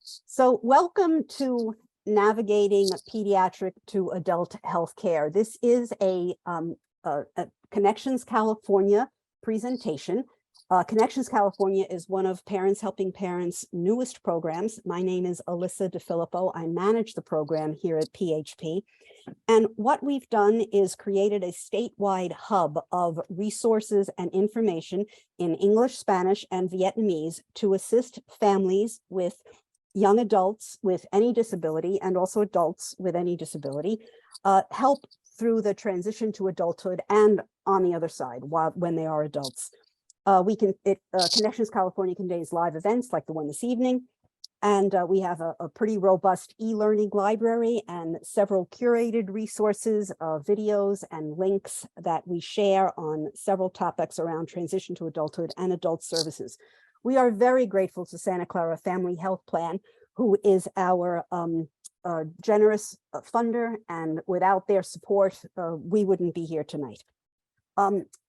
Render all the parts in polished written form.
So welcome to Navigating Pediatric to Adult Healthcare. This is a Connections California presentation. Connections California is one of Parents Helping Parents' newest programs. My name is Alyssa DeFilippo. I manage the program here at PHP. And what we've done is created a statewide hub of resources and information in English, Spanish, and Vietnamese to assist families with young adults with any disability and also adults with any disability, help through the transition to adulthood and on the other side when they are adults. Connections California contains live events like the one this evening, and we have a pretty robust e-learning library and several curated resources, videos and links that we share on several topics around transition to adulthood and adult services. We are very grateful to Santa Clara Family Health Plan, who is our generous funder, and without their support, we wouldn't be here tonight.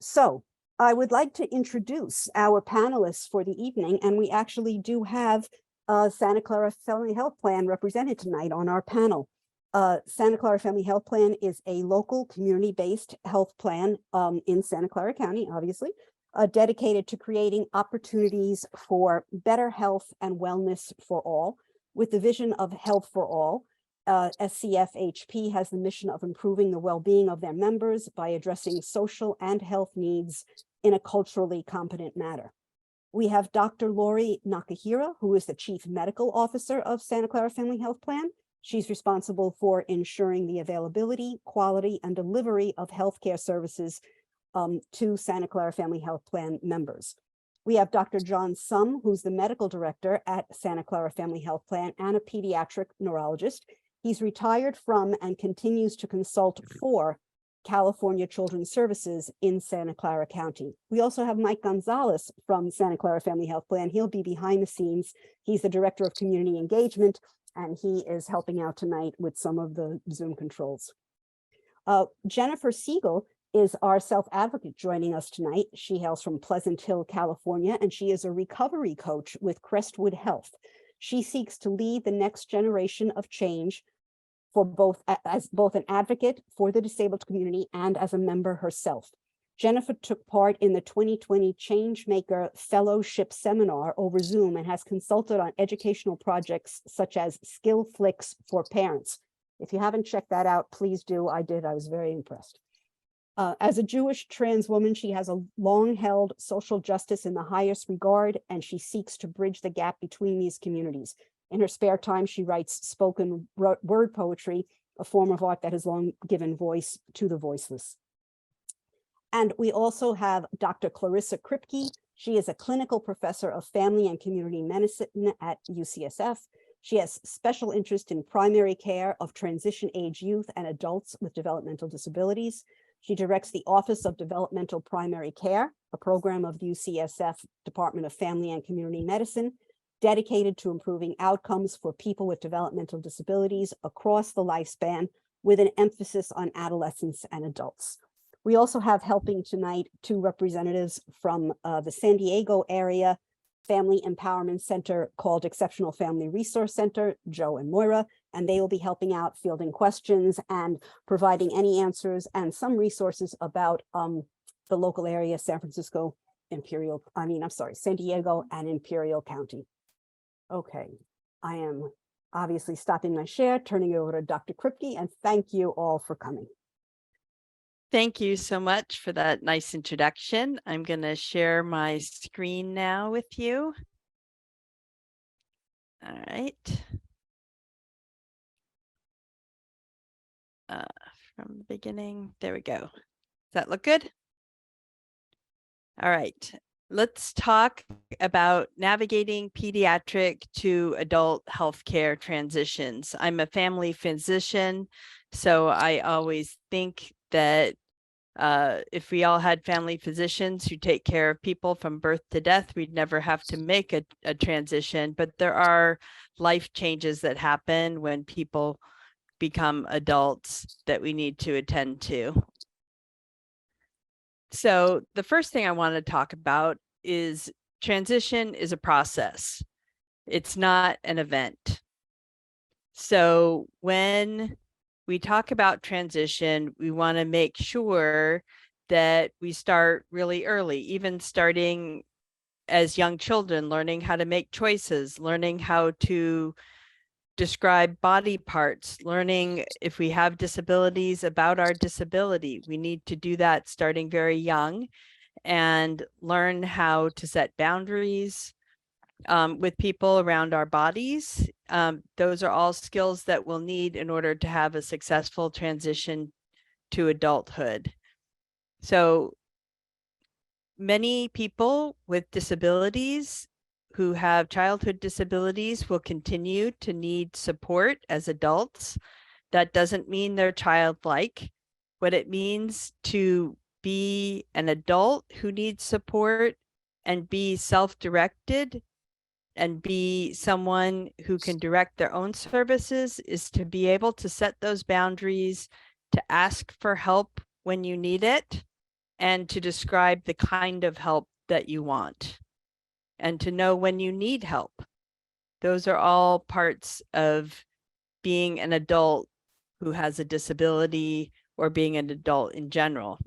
So I would like to introduce our panelists for the evening, and we actually do have Santa Clara Family Health Plan represented tonight on our panel. Santa Clara Family Health Plan is a local community-based health plan in Santa Clara County, obviously, dedicated to creating opportunities for better health and wellness for all. With the vision of health for all, SCFHP has the mission of improving the well-being of their members by addressing social and health needs in a culturally competent manner. We have Dr. Laurie Nakahira, who is the Chief Medical Officer of Santa Clara Family Health Plan. She's responsible for ensuring the availability, quality, and delivery of healthcare services to Santa Clara Family Health Plan members. We have Dr. John Sum, who's the medical director at Santa Clara Family Health Plan and a pediatric neurologist. He's retired from and continues to consult for California Children's Services in Santa Clara County. We also have Mike Gonzalez from Santa Clara Family Health Plan. He'll be behind the scenes. He's the director of community engagement, and he is helping out tonight with some of the Zoom controls. Jennifer Siegel is our self-advocate joining us tonight. She hails from Pleasant Hill, California, and she is a recovery coach with Crestwood Health. She seeks to lead the next generation of change for as both an advocate for the disabled community and as a member herself. Jennifer took part in the 2020 Changemaker Fellowship Seminar over Zoom and has consulted on educational projects such as Skill Flicks for Parents. If you haven't checked that out, please do. I did. I was very impressed. As a Jewish trans woman, she has a long-held social justice in the highest regard, and she seeks to bridge the gap between these communities. In her spare time, she writes spoken word poetry, a form of art that has long given voice to the voiceless. And we also have Dr. Clarissa Kripke. She is a clinical professor of family and community medicine at UCSF. She has special interest in primary care of transition age youth and adults with developmental disabilities. She directs the Office of Developmental Primary Care, a program of the UCSF Department of Family and Community Medicine, dedicated to improving outcomes for people with developmental disabilities across the lifespan, with an emphasis on adolescents and adults. We also have helping tonight two representatives from the San Diego area Family Empowerment Center called Exceptional Family Resource Center, Joe and Moira, and they will be helping out fielding questions and providing any answers and some resources about the local area, San Diego and Imperial County. Okay, I am obviously stopping my share, turning it over to Dr. Kripke, and thank you all for coming. Thank you so much for that nice introduction. I'm going to share my screen now with you. All right. From the beginning, there we go. Does that look good? All right. Let's talk about navigating pediatric to adult healthcare transitions. I'm a family physician, so I always think that if we all had family physicians who take care of people from birth to death, we'd never have to make a transition. But there are life changes that happen when people become adults that we need to attend to. So the first thing I want to talk about is transition is a process. It's not an event. So when we talk about transition, we want to make sure that we start really early, even starting as young children, learning how to make choices, learning how to describe body parts, learning if we have disabilities about our disability. We need to do that starting very young and learn how to set boundaries with people around our bodies. Those are all skills that we'll need in order to have a successful transition to adulthood. So many people with disabilities who have childhood disabilities will continue to need support as adults. That doesn't mean they're childlike. What it means to be an adult who needs support and be self-directed and be someone who can direct their own services is to be able to set those boundaries, to ask for help when you need it, and to describe the kind of help that you want, and to know when you need help. Those are all parts of being an adult who has a disability or being an adult in general.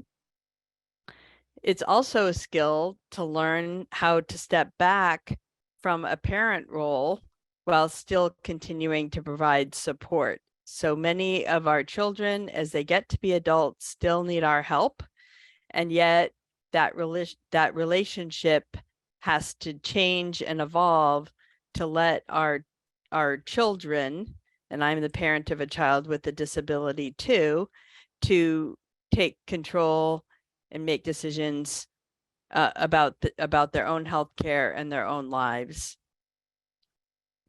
It's also a skill to learn how to step back from a parent role while still continuing to provide support. So many of our children, as they get to be adults, still need our help. And yet that relationship has to change and evolve to let our children, and I'm the parent of a child with a disability too, to take control and make decisions about their own health care and their own lives.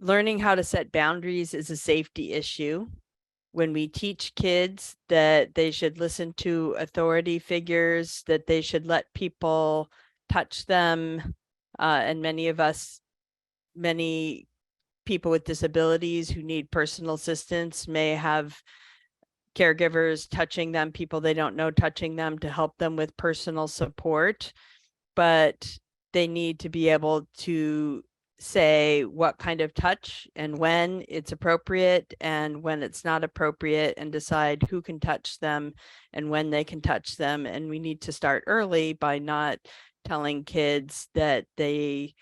Learning how to set boundaries is a safety issue. When we teach kids that they should listen to authority figures, that they should let people touch them, and many people with disabilities who need personal assistance may have caregivers touching them, people they don't know touching them to help them with personal support, but they need to be able to say what kind of touch and when it's appropriate and when it's not appropriate, and decide who can touch them and when they can touch them. And we need to start early by not telling kids that they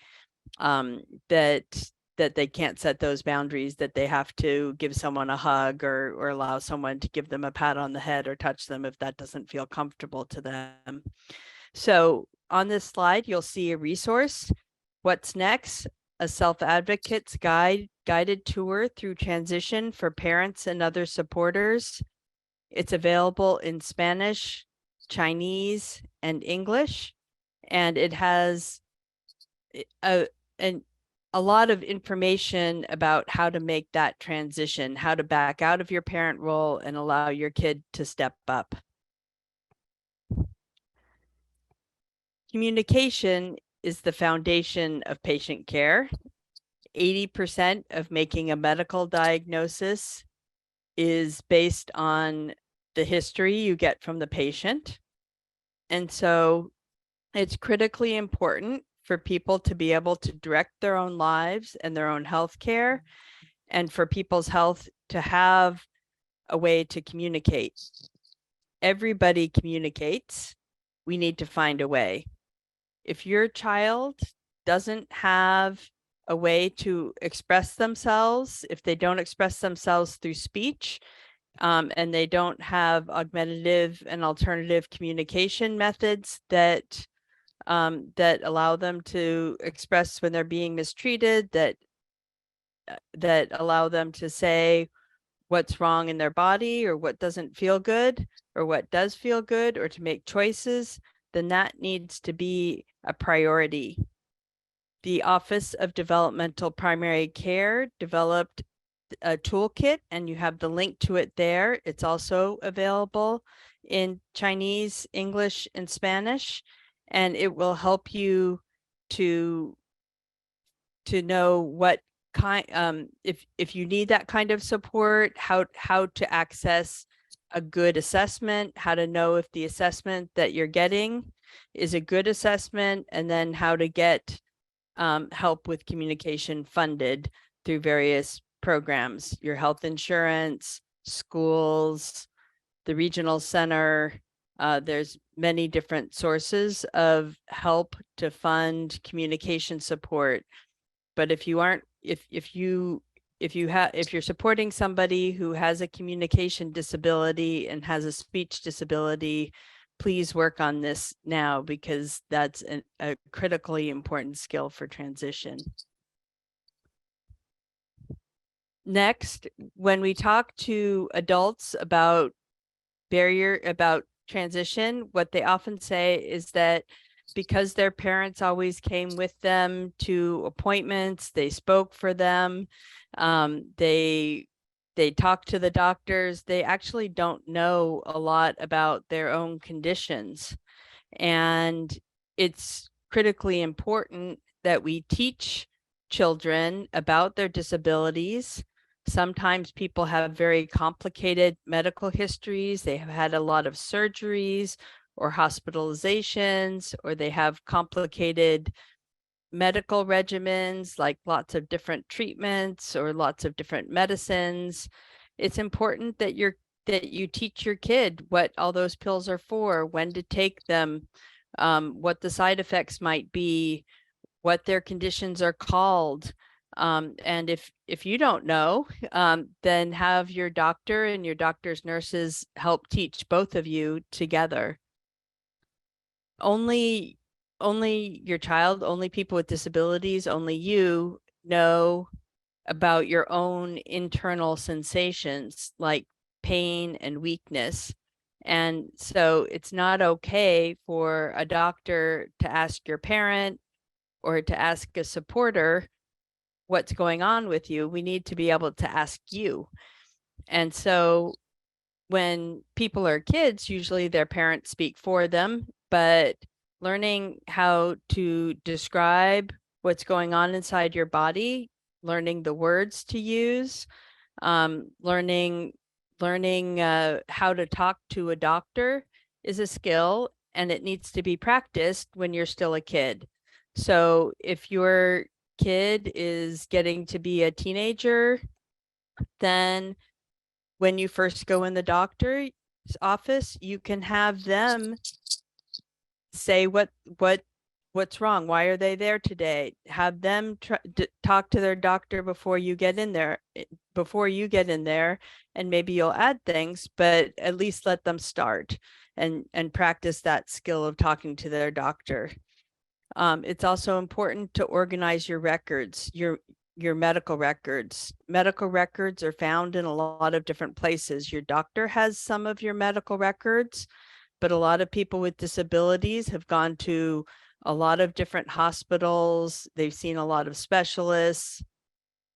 that they can't set those boundaries, that they have to give someone a hug or allow someone to give them a pat on the head or touch them if that doesn't feel comfortable to them. So on this slide, you'll see a resource. What's next? A self-advocate's guided tour through transition for parents and other supporters. It's available in Spanish, Chinese, and English, and it has a lot of information about how to make that transition, how to back out of your parent role and allow your kid to step up. Communication is the foundation of patient care. 80% of making a medical diagnosis is based on the history you get from the patient. And so it's critically important for people to be able to direct their own lives and their own health care, and for people's health to have a way to communicate. Everybody communicates. We need to find a way. If your child doesn't have a way to express themselves, if they don't express themselves through speech, and they don't have augmentative and alternative communication methods that allow them to express when they're being mistreated, that allow them to say what's wrong in their body or what doesn't feel good or what does feel good, or to make choices, then that needs to be a priority. The Office of Developmental Primary Care developed a toolkit, and you have the link to it there. It's also available in Chinese, English, and Spanish, and it will help you to know what kind, if you need that kind of support, how to access a good assessment, how to know if the assessment that you're getting is a good assessment, and then how to get help with communication funded through various programs, your health insurance, schools, the regional center. There's many different sources of help to fund communication support. But if you aren't, if you're supporting somebody who has a communication disability and has a speech disability, please work on this now, because that's a critically important skill for transition. Next, when we talk to adults about transition, what they often say is that because their parents always came with them to appointments, they spoke for them, they talked to the doctors, they actually don't know a lot about their own conditions. And it's critically important that we teach children about their disabilities. Sometimes people have very complicated medical histories. They have had a lot of surgeries or hospitalizations, or they have complicated medical regimens, like lots of different treatments or lots of different medicines. It's important that you teach your kid what all those pills are for, when to take them, what the side effects might be, what their conditions are called. And if you don't know, then have your doctor and your doctor's nurses help teach both of you together. Only your child, only people with disabilities, only you know about your own internal sensations like pain and weakness. And so it's not okay for a doctor to ask your parent or to ask a supporter what's going on with you. We need to be able to ask you. And so when people are kids, usually their parents speak for them, but learning how to describe what's going on inside your body, learning the words to use, learning how to talk to a doctor is a skill, and it needs to be practiced when you're still a kid. So if your kid is getting to be a teenager, then when you first go in the doctor's office, you can have them say what's wrong, why are they there today, have them talk to their doctor before you get in there, and maybe you'll add things, but at least let them start and practice that skill of talking to their doctor. It's also important to organize your records, your medical records. Medical records are found in a lot of different places. Your doctor has some of your medical records, but a lot of people with disabilities have gone to a lot of different hospitals. They've seen a lot of specialists.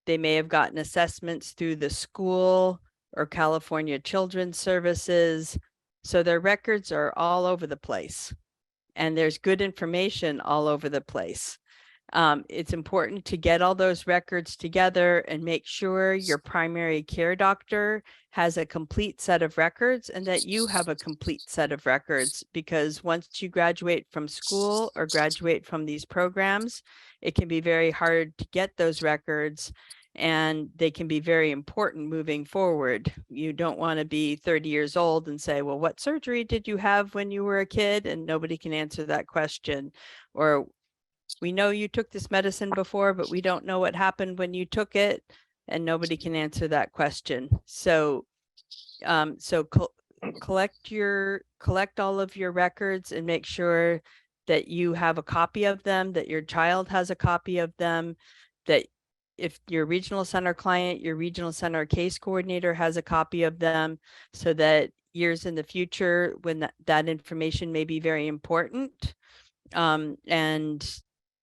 They may have gotten assessments through the school or California Children's Services. So their records are all over the place, and there's good information all over the place. It's important to get all those records together and make sure your primary care doctor has a complete set of records and that you have a complete set of records, because once you graduate from school or graduate from these programs, it can be very hard to get those records, and they can be very important moving forward. You don't want to be 30 years old and say, well, what surgery did you have when you were a kid? And nobody can answer that question. Or, we know you took this medicine before, but we don't know what happened when you took it, and nobody can answer that question. So, collect all of your records and make sure that you have a copy of them, that your child has a copy of them, that if your regional center client, your regional center case coordinator has a copy of them, so that years in the future, when that information may be very important,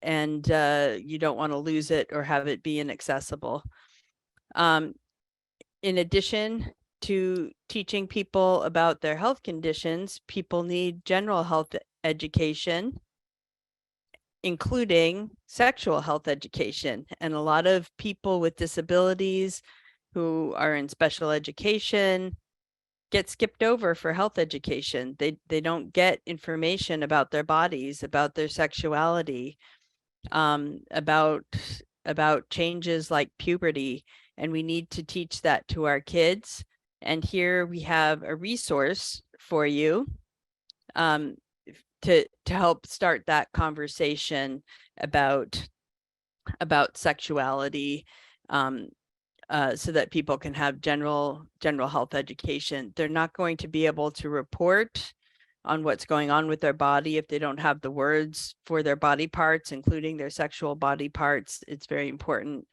and you don't want to lose it or have it be inaccessible. In addition to teaching people about their health conditions, people need general health education, including sexual health education. And a lot of people with disabilities who are in special education get skipped over for health education. They don't get information about their bodies, about their sexuality. about changes like puberty, and we need to teach that to our kids. And here we have a resource for you to help start that conversation about sexuality, so that people can have general health education. They're not going to be able to report on what's going on with their body if they don't have the words for their body parts, including their sexual body parts. It's very important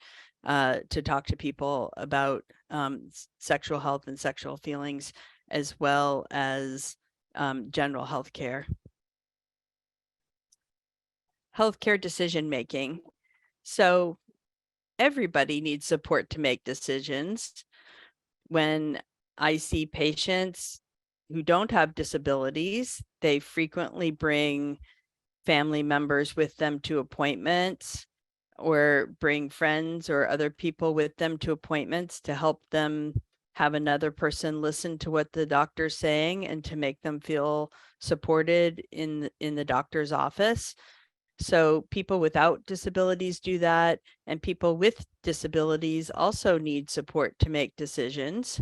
to talk to people about sexual health and sexual feelings, as well as general health care. Healthcare decision making. So everybody needs support to make decisions. When I see patients who don't have disabilities, they frequently bring family members with them to appointments, or bring friends or other people with them to appointments to help them have another person listen to what the doctor's saying and to make them feel supported in the doctor's office. So people without disabilities do that, and people with disabilities also need support to make decisions.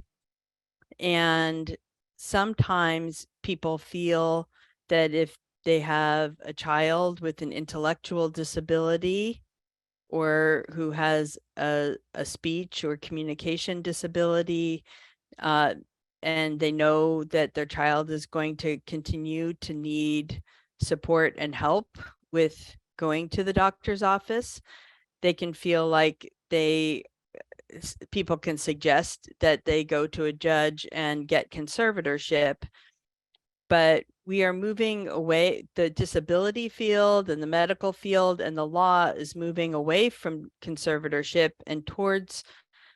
And sometimes people feel that if they have a child with an intellectual disability, or who has a speech or communication disability, and they know that their child is going to continue to need support and help with going to the doctor's office, they can feel like people can suggest that they go to a judge and get conservatorship. But we are moving away, the disability field and the medical field and the law is moving away from conservatorship and towards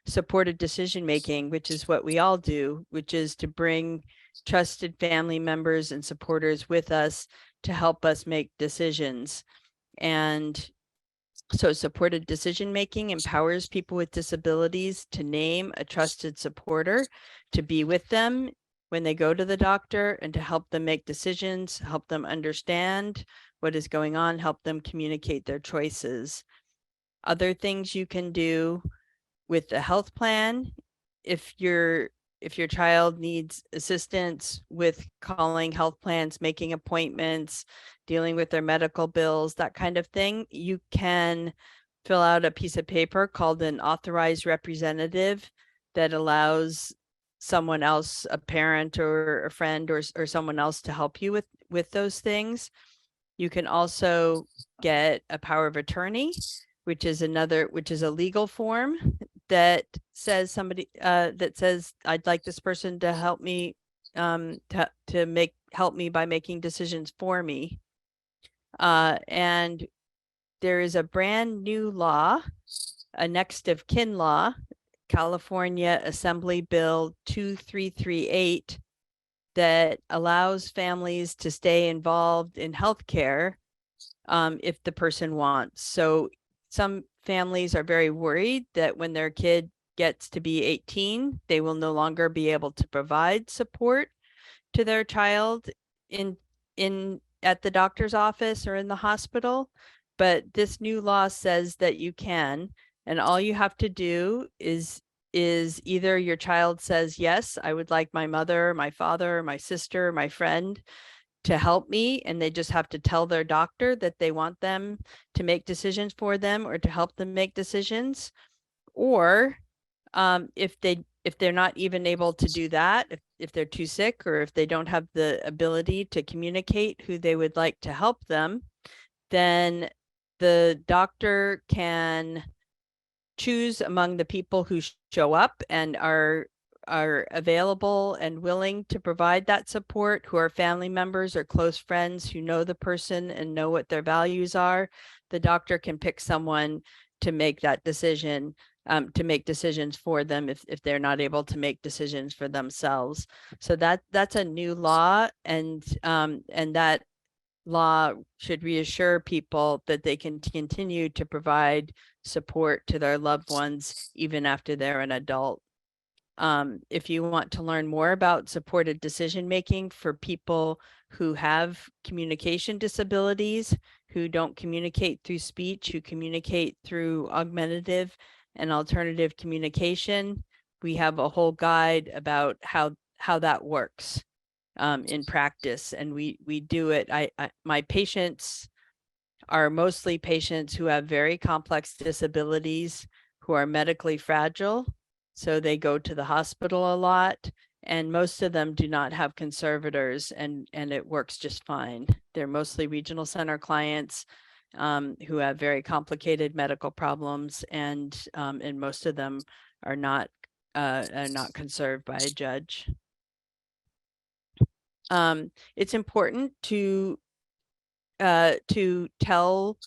supported decision making, which is what we all do, which is to bring trusted family members and supporters with us to help us make decisions. And so supported decision making empowers people with disabilities to name a trusted supporter to be with them when they go to the doctor, and to help them make decisions, help them understand what is going on, help them communicate their choices. Other things you can do with the health plan, if your child needs assistance with calling health plans, making appointments, dealing with their medical bills, that kind of thing, you can fill out a piece of paper called an authorized representative that allows someone else, a parent or a friend or someone else, to help you with those things. You can also get a power of attorney, which is a legal form that says I'd like this person to help me help me by making decisions for me. And there is a brand new law, a next of kin law, California Assembly Bill 2338, that allows families to stay involved in healthcare if the person wants. So some families are very worried that when their kid gets to be 18, they will no longer be able to provide support to their child at the doctor's office or in the hospital. But this new law says that you can, and all you have to do is either your child says, yes, I would like my mother, my father, my sister, my friend to help me, and they just have to tell their doctor that they want them to make decisions for them or to help them make decisions. Or if they're not even able to do that, if they're too sick, or if they don't have the ability to communicate who they would like to help them, then the doctor can choose among the people who show up and are available and willing to provide that support, who are family members or close friends who know the person and know what their values are. The doctor can pick someone to make that decision, to make decisions for them if they're not able to make decisions for themselves. So that's a new law, and that law should reassure people that they can continue to provide support to their loved ones even after they're an adult. If you want to learn more about supported decision making for people who have communication disabilities, who don't communicate through speech, who communicate through augmentative and alternative communication. We have a whole guide about how that works in practice, and we do it. My patients are mostly patients who have very complex disabilities, who are medically fragile, so they go to the hospital a lot, and most of them do not have conservators, and it works just fine. They're mostly regional center clients who have very complicated medical problems, and most of them are not conserved by a judge. It's important to tell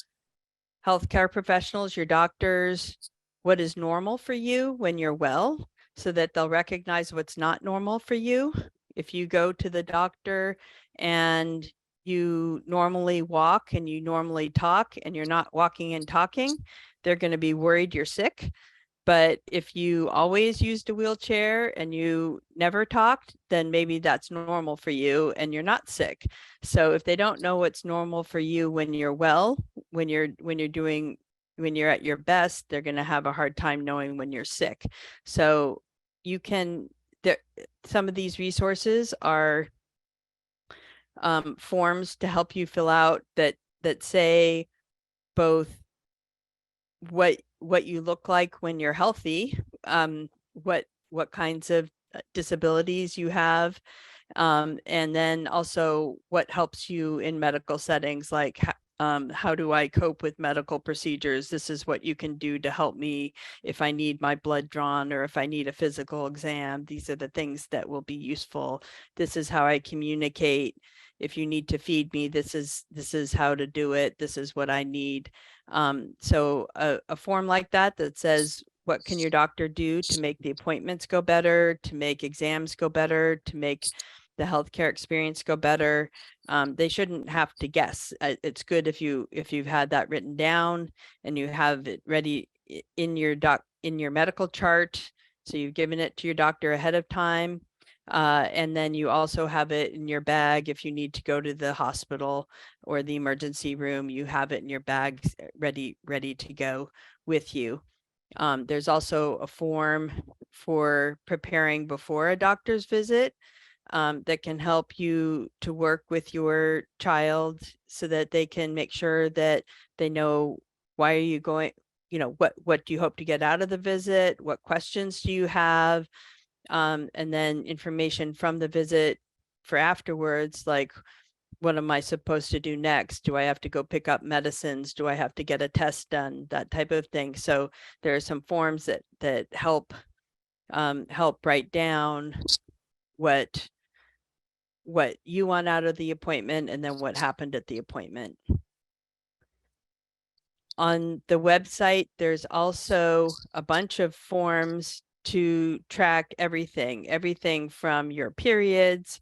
healthcare professionals, your doctors, what is normal for you when you're well, so that they'll recognize what's not normal for you. If you go to the doctor and you normally walk and you normally talk and you're not walking and talking, they're going to be worried you're sick. But if you always used a wheelchair and you never talked, then maybe that's normal for you and you're not sick. So if they don't know what's normal for you when you're well, when you're at your best, they're going to have a hard time knowing when you're sick. So you can, some of these resources are forms to help you fill out that say both what you look like when you're healthy, what kinds of disabilities you have, and then also what helps you in medical settings, like how do I cope with medical procedures? This is what you can do to help me if I need my blood drawn or if I need a physical exam. These are the things that will be useful. This is how I communicate. If you need to feed me, this is how to do it. This is what I need. So a form like that says, what can your doctor do to make the appointments go better, to make exams go better, to make the healthcare experience go better? They shouldn't have to guess. It's good if you've had that written down and you have it ready in your medical chart. So you've given it to your doctor ahead of time. And then you also have it in your bag. If you need to go to the hospital or the emergency room, you have it in your bag ready to go with you. There's also a form for preparing before a doctor's visit that can help you to work with your child so that they can make sure that they know, why are you going, what do you hope to get out of the visit? What questions do you have? And then information from the visit for afterwards, like, what am I supposed to do next? Do I have to go pick up medicines? Do I have to get a test done? That type of thing. So there are some forms that help write down what you want out of the appointment and then what happened at the appointment. On the website, there's also a bunch of forms to track everything from your periods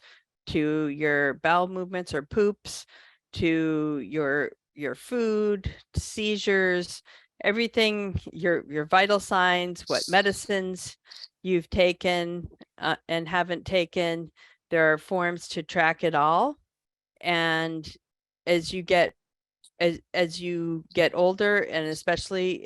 to your bowel movements or poops, to your food, seizures, everything, your vital signs, what medicines you've taken and haven't taken. There are forms to track it all. And as you get older, and especially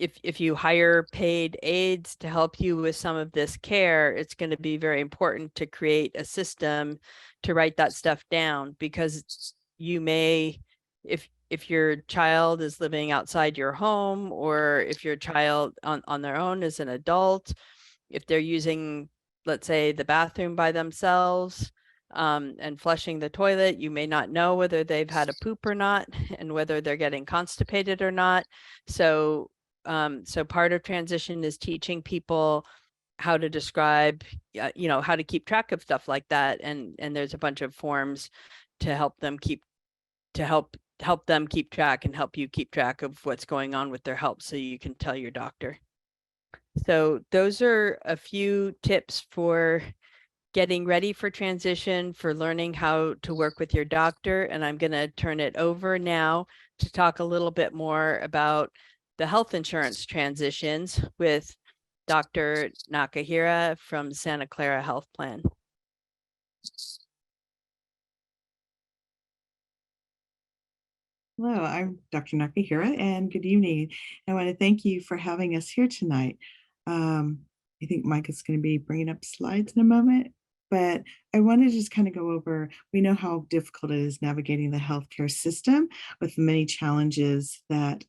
if you hire paid aides to help you with some of this care, it's going to be very important to create a system to write that stuff down, because you may, if your child is living outside your home, or if your child on their own as an adult, if they're using, let's say, the bathroom by themselves and flushing the toilet, you may not know whether they've had a poop or not and whether they're getting constipated or not. So part of transition is teaching people how to describe, how to keep track of stuff like that. And there's a bunch of forms to help them keep track and help you keep track of what's going on with their health, so you can tell your doctor. So those are a few tips for getting ready for transition, for learning how to work with your doctor. And I'm going to turn it over now to talk a little bit more about the health insurance transitions with Dr. Nakahira from Santa Clara Health Plan. Hello, I'm Dr. Nakahira, and good evening. I want to thank you for having us here tonight. I think Mike is going to be bringing up slides in a moment, but I want to just kind of go over, we know how difficult it is navigating the healthcare system with many challenges that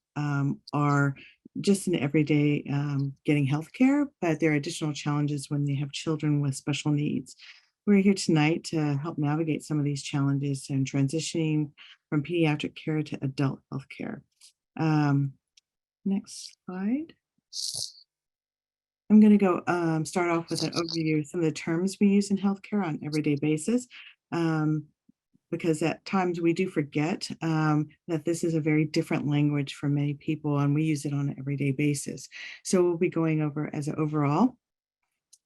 are just in everyday getting healthcare, but there are additional challenges when they have children with special needs. We're here tonight to help navigate some of these challenges and transitioning from pediatric care to adult health care. Next slide. I'm going to go start off with an overview of some of the terms we use in healthcare on an everyday basis, because at times we do forget that this is a very different language for many people, and we use it on an everyday basis. So we'll be going over as an overall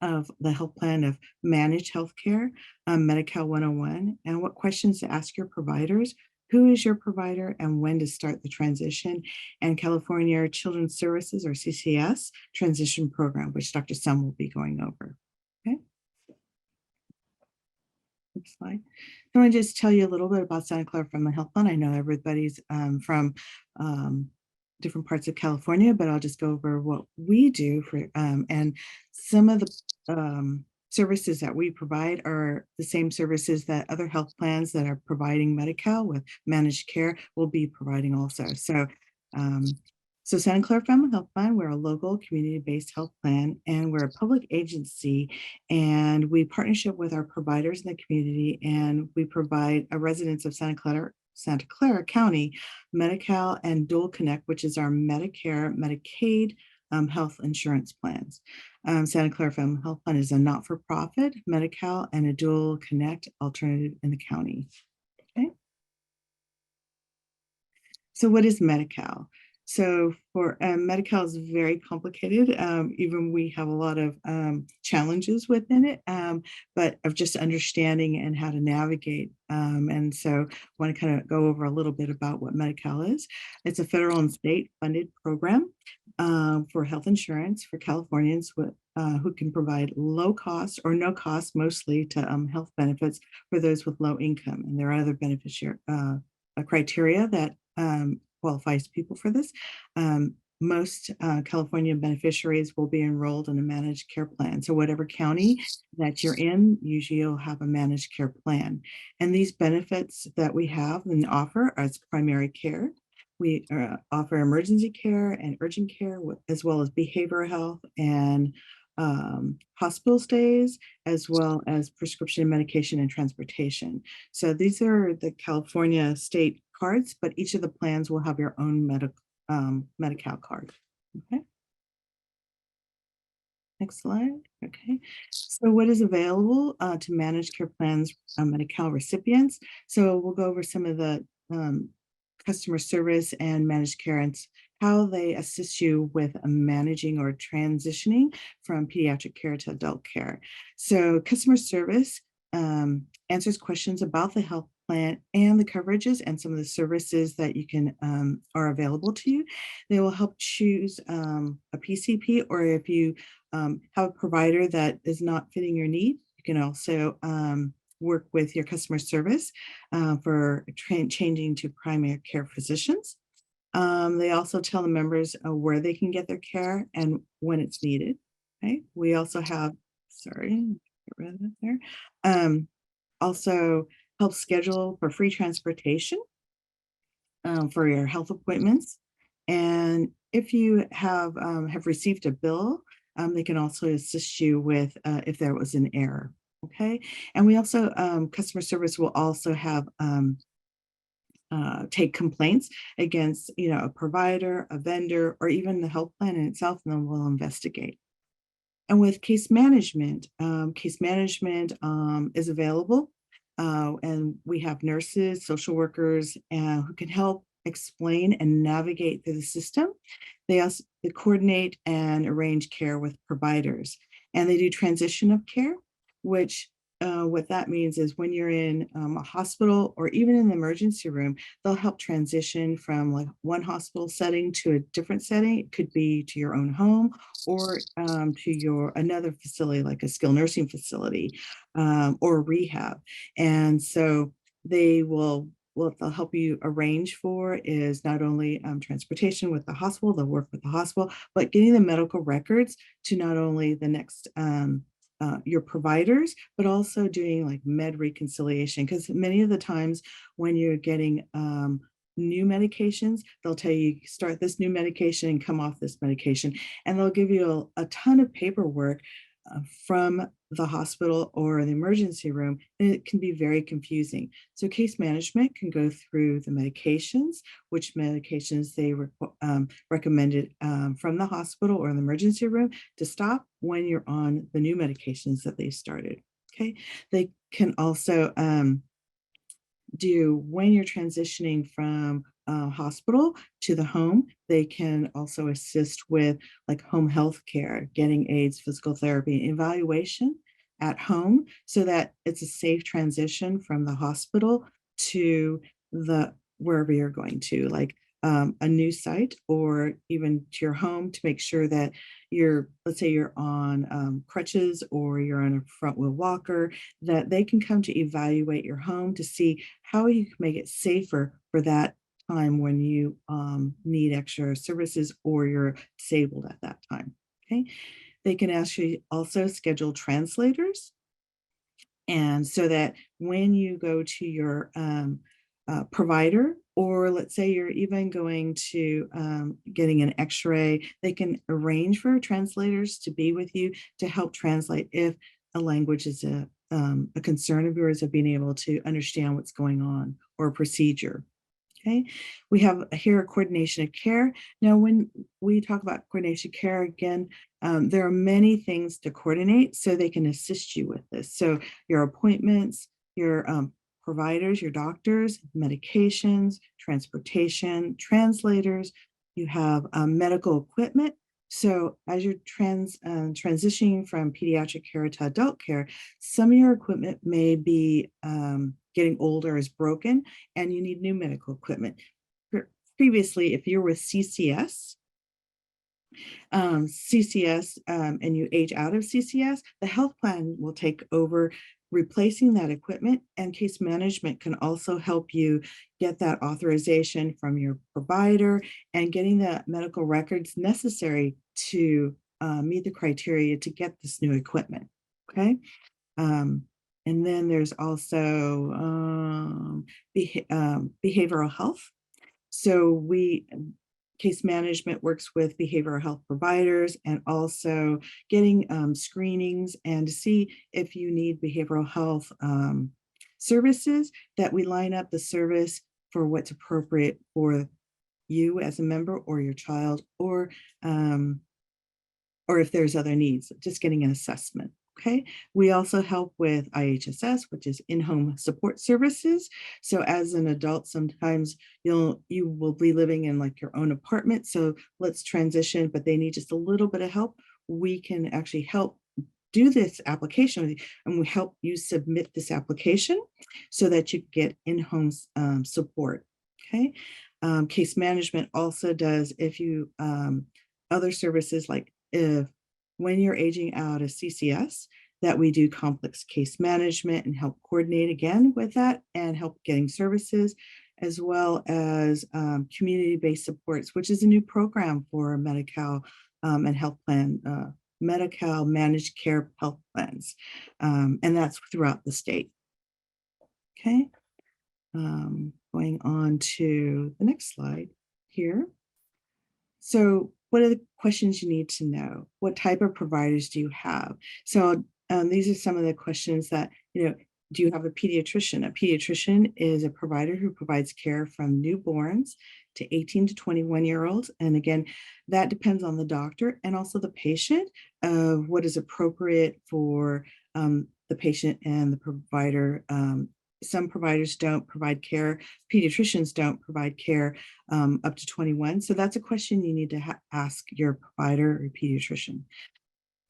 of the health plan of managed healthcare, Medi-Cal 101, and what questions to ask your providers, who is your provider, and when to start the transition, and California Children's Services, or CCS, transition program, which Dr. Sum will be going over. Okay. Next slide. I want to just tell you a little bit about Santa Clara Family Health Plan. I know everybody's from different parts of California, but I'll just go over what we do for, and some of the services that we provide are the same services that other health plans that are providing Medi-Cal with managed care will be providing also. So Santa Clara Family Health Plan, we're a local community-based health plan, and we're a public agency, and we partnership with our providers in the community, and we provide residents of Santa Clara County Medi-Cal and Dual Connect, which is our Medicare, Medicaid health insurance plans. Santa Clara Family Health Plan is a not-for-profit Medi-Cal and a Dual Connect alternative in the county. Okay. So what is Medi-Cal? So for Medi-Cal is very complicated. Even we have a lot of challenges within it, but of just understanding and how to navigate. And so I want to kind of go over a little bit about what Medi-Cal is. It's a federal and state funded program for health insurance for Californians who can provide low cost or no cost mostly to health benefits for those with low income. And there are other beneficiary criteria that qualifies people for this. Most California beneficiaries will be enrolled in a managed care plan. So whatever county that you're in, usually you'll have a managed care plan. And these benefits that we have and offer as primary care. We offer emergency care and urgent care, as well as behavioral health and hospital stays, as well as prescription medication and transportation. So these are the California state cards, but each of the plans will have your own Medi-Cal card. Okay. Next slide. Okay. So what is available to managed care plans Medi-Cal recipients? So we'll go over some of the customer service and managed care and how they assist you with managing or transitioning from pediatric care to adult care. So customer service answers questions about the health plan and the coverages and some of the services that you can are available to you. They will help choose a PCP, or if you have a provider that is not fitting your need, you can also work with your customer service for changing to primary care physicians. They also tell the members where they can get their care and when it's needed. Okay. We also have, sorry, get rid of that there. Also help schedule for free transportation for your health appointments. And if you have received a bill, they can also assist you with if there was an error. Okay. And we also, customer service will also have take complaints against, a provider, a vendor, or even the health plan in itself, and then we'll investigate. And with case management is available, and we have nurses, social workers, who can help explain and navigate through the system. They also coordinate and arrange care with providers, and they do transition of care, which what that means is when you're in a hospital or even in the emergency room, they'll help transition from like one hospital setting to a different setting. It could be to your own home or to another facility, like a skilled nursing facility or rehab. And so they will what they'll help you arrange for is not only transportation with the hospital, they'll work with the hospital, but getting the medical records to not only the next your providers, but also doing like med reconciliation. Because many of the times when you're getting new medications, they'll tell you start this new medication and come off this medication, and they'll give you a ton of paperwork from the hospital or the emergency room, and it can be very confusing. So case management can go through the medications, which medications they recommended from the hospital or the emergency room to stop when you're on the new medications that they started. Okay, they can also do when you're transitioning from hospital to the home. They can also assist with like home health care, getting aids, physical therapy, evaluation at home, so that it's a safe transition from the hospital to the wherever you're going to, like a new site or even to your home, to make sure that you're, let's say you're on crutches or you're on a front wheel walker, that they can come to evaluate your home to see how you can make it safer for that time when you need extra services or you're disabled at that time. Okay, they can actually also schedule translators, and so that when you go to your provider, or let's say you're even going to getting an x-ray, they can arrange for translators to be with you to help translate if a language is a concern of yours, of being able to understand what's going on, or a procedure. Okay, we have here a coordination of care. Now, when we talk about coordination of care, again, there are many things to coordinate so they can assist you with this. So your appointments, your providers, your doctors, medications, transportation, translators, you have medical equipment. So as you're transitioning from pediatric care to adult care, some of your equipment may be getting older, is broken, and you need new medical equipment. Previously, if you're with CCS, and you age out of CCS, the health plan will take over replacing that equipment, and case management can also help you get that authorization from your provider and getting the medical records necessary to meet the criteria to get this new equipment. Okay. And then there's also behavioral health. So case management works with behavioral health providers, and also getting screenings and to see if you need behavioral health services, that we line up the service for what's appropriate for you as a member or your child, or if there's other needs, just getting an assessment. Okay, we also help with IHSS, which is in-home support services. So as an adult, sometimes you will be living in like your own apartment. So let's transition, but they need just a little bit of help. We can actually help do this application with you, and we help you submit this application so that you get in-home support. Okay, case management also does, if you other services, like if when you're aging out of CCS, that we do complex case management and help coordinate again with that, and help getting services, as well as community-based supports, which is a new program for Medi-Cal and health plan, Medi-Cal managed care health plans, and that's throughout the state. Okay, going on to the next slide here. So what are the questions you need to know? What type of providers do you have? So these are some of the questions that, do you have a pediatrician? A pediatrician is a provider who provides care from newborns to 18 to 21-year-olds. And again, that depends on the doctor and also the patient of what is appropriate for the patient and the provider. Some providers don't provide care. Pediatricians don't provide care up to 21. So that's a question you need to ask your provider or pediatrician.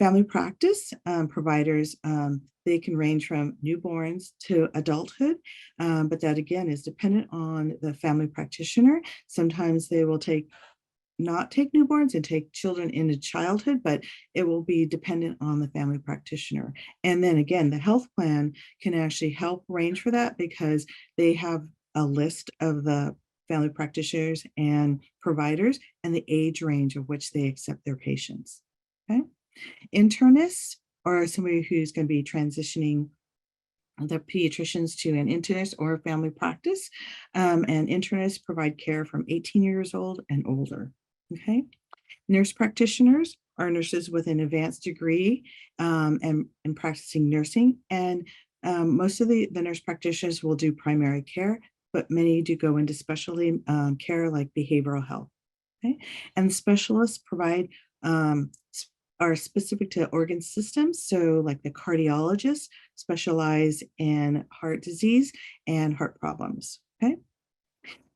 Family practice providers, they can range from newborns to adulthood, but that again is dependent on the family practitioner. Sometimes they will not take newborns and take children into childhood, but it will be dependent on the family practitioner. And then again, the health plan can actually help range for that, because they have a list of the family practitioners and providers and the age range of which they accept their patients. Okay. Internists are somebody who's going to be transitioning the pediatricians to an internist or a family practice. And internists provide care from 18 years old and older. Okay. Nurse practitioners are nurses with an advanced degree and practicing nursing. And most of the nurse practitioners will do primary care, but many do go into specialty care like behavioral health. Okay. And specialists provide are specific to organ systems. So like the cardiologists specialize in heart disease and heart problems. Okay.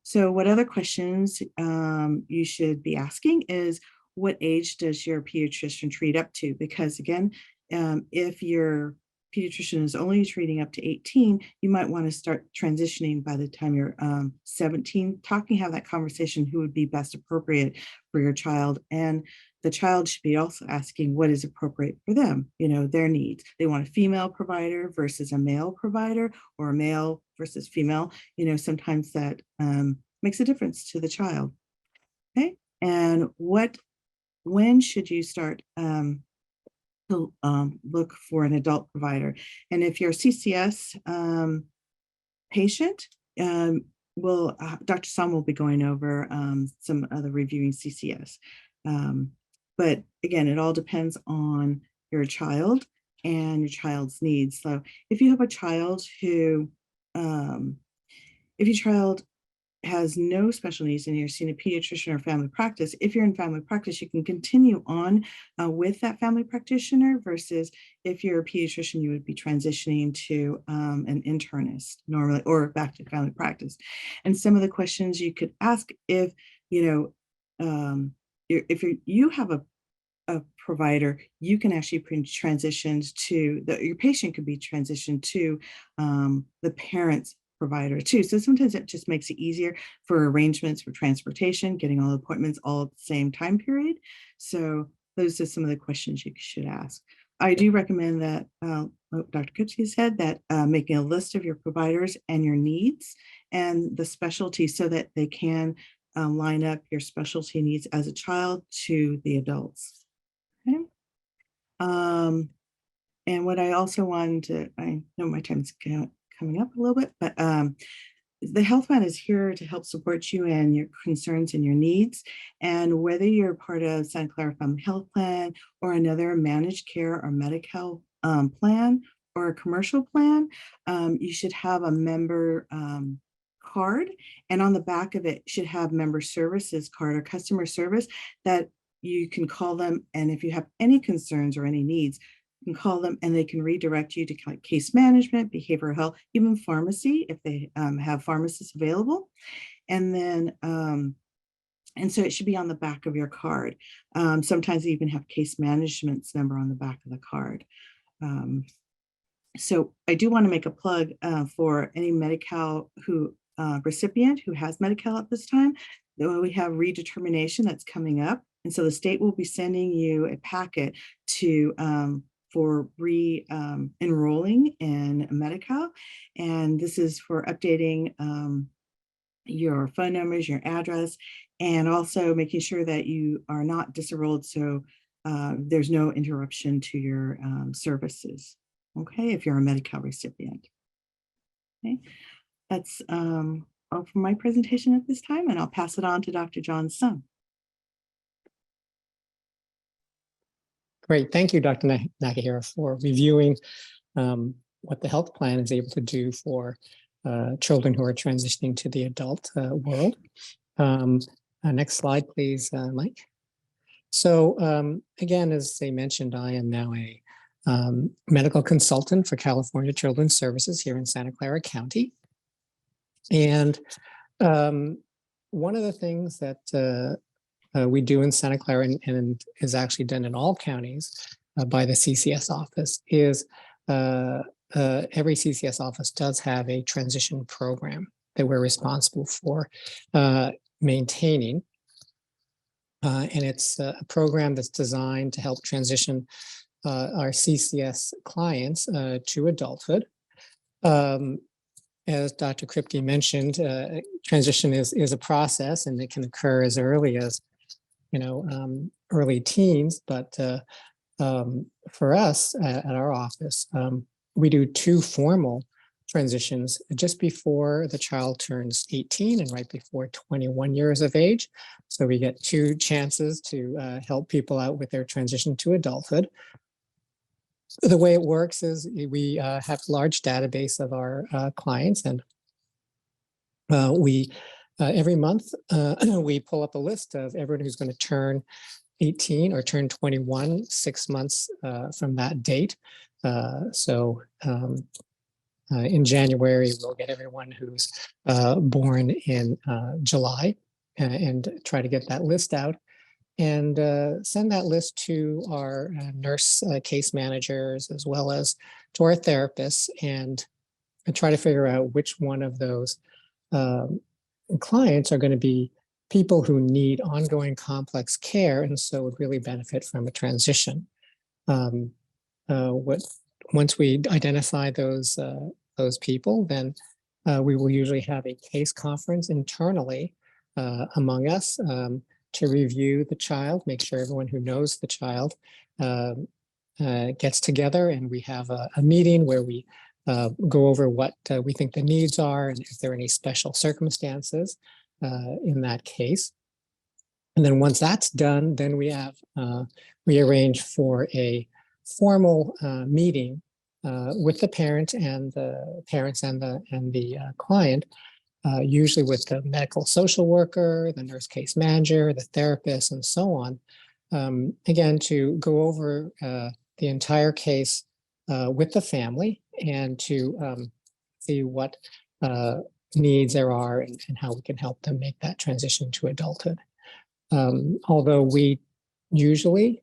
So what other questions you should be asking is, what age does your pediatrician treat up to? Because again, if your pediatrician is only treating up to 18, you might want to start transitioning by the time you're 17, have that conversation, who would be best appropriate for your child. And the child should be also asking what is appropriate for them, their needs. They want a female provider versus a male provider, or a male versus female. Sometimes that makes a difference to the child. Okay. And when should you start to look for an adult provider? And if you're a CCS patient, Dr. Sam will be going over some other reviewing CCS. But again, it all depends on your child and your child's needs. So if you have a child who, if your child has no special needs and you're seeing a pediatrician or family practice, if you're in family practice, you can continue on with that family practitioner, versus if you're a pediatrician, you would be transitioning to an internist normally, or back to family practice. And some of the questions you could ask, if you have a provider, you can actually be transitioned to your patient could be transitioned to the parent's provider too. So sometimes it just makes it easier for arrangements for transportation, getting all appointments all at the same time period. So those are some of the questions you should ask. I do recommend that, Dr. Kripke said, that making a list of your providers and your needs and the specialty, so that they can line up your specialty needs as a child to the adults. Okay. And what I also wanted to, I know my time's coming up a little bit, but the health plan is here to help support you and your concerns and your needs. And whether you're part of Santa Clara Family Health Plan or another managed care or Medi-Cal plan or a commercial plan, you should have a member card, and on the back of it should have member services card or customer service that you can call them. And if you have any concerns or any needs, you can call them and they can redirect you to case management, behavioral health, even pharmacy if they have pharmacists available. And then, and so it should be on the back of your card. Sometimes they even have case management's number on the back of the card. So I do want to make a plug for any Medi-Cal recipient who has Medi-Cal at this time. We have redetermination that's coming up. And so the state will be sending you a packet for enrolling in Medi-Cal. And this is for updating your phone numbers, your address, and also making sure that you are not disenrolled, so there's no interruption to your services, okay, if you're a Medi-Cal recipient. Okay, that's all for my presentation at this time, and I'll pass it on to Dr. John Sung. Great. Thank you, Dr. Nakahira, for reviewing what the health plan is able to do for children who are transitioning to the adult world. Next slide, please, Mike. So again, as they mentioned, I am now a medical consultant for California Children's Services here in Santa Clara County. And one of the things that we do in Santa Clara and is actually done in all counties by the CCS office is every CCS office does have a transition program that we're responsible for maintaining. And it's a program that's designed to help transition our CCS clients to adulthood. as Dr. Kripke mentioned, transition is a process, and it can occur as early as, early teens. But for us at our office, we do 2 formal transitions just before the child turns 18 and right before 21 years of age. So we get 2 chances to help people out with their transition to adulthood. The way it works is we have a large database of our clients, and we every month we pull up a list of everyone who's going to turn 18 or turn 21 6 months from that date. In January, we'll get everyone who's born in July and try to get that list out and send that list to our nurse case managers as well as to our therapists, and try to figure out which one of those clients are going to be people who need ongoing complex care and so would really benefit from a transition. Once we identify those people, then we will usually have a case conference internally among us to review the child, make sure everyone who knows the child gets together, and we have a meeting where we go over what we think the needs are and if there are any special circumstances in that case. And then once that's done, then we arrange for a formal meeting with the parent and the parents and the client, usually with the medical social worker, the nurse case manager, the therapist, and so on. Again, to go over the entire case with the family and to see what needs there are and how we can help them make that transition to adulthood. Although we usually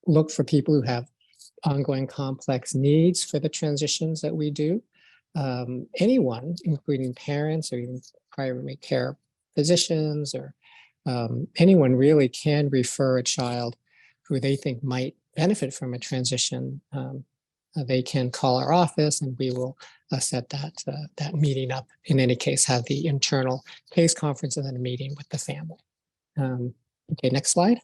look for people who have ongoing complex needs for the transitions that we do. Anyone, including parents or even primary care physicians or anyone really can refer a child who they think might benefit from a transition. They can call our office and we will set that meeting up. In any case, have the internal case conference and then a meeting with the family. Okay, next slide.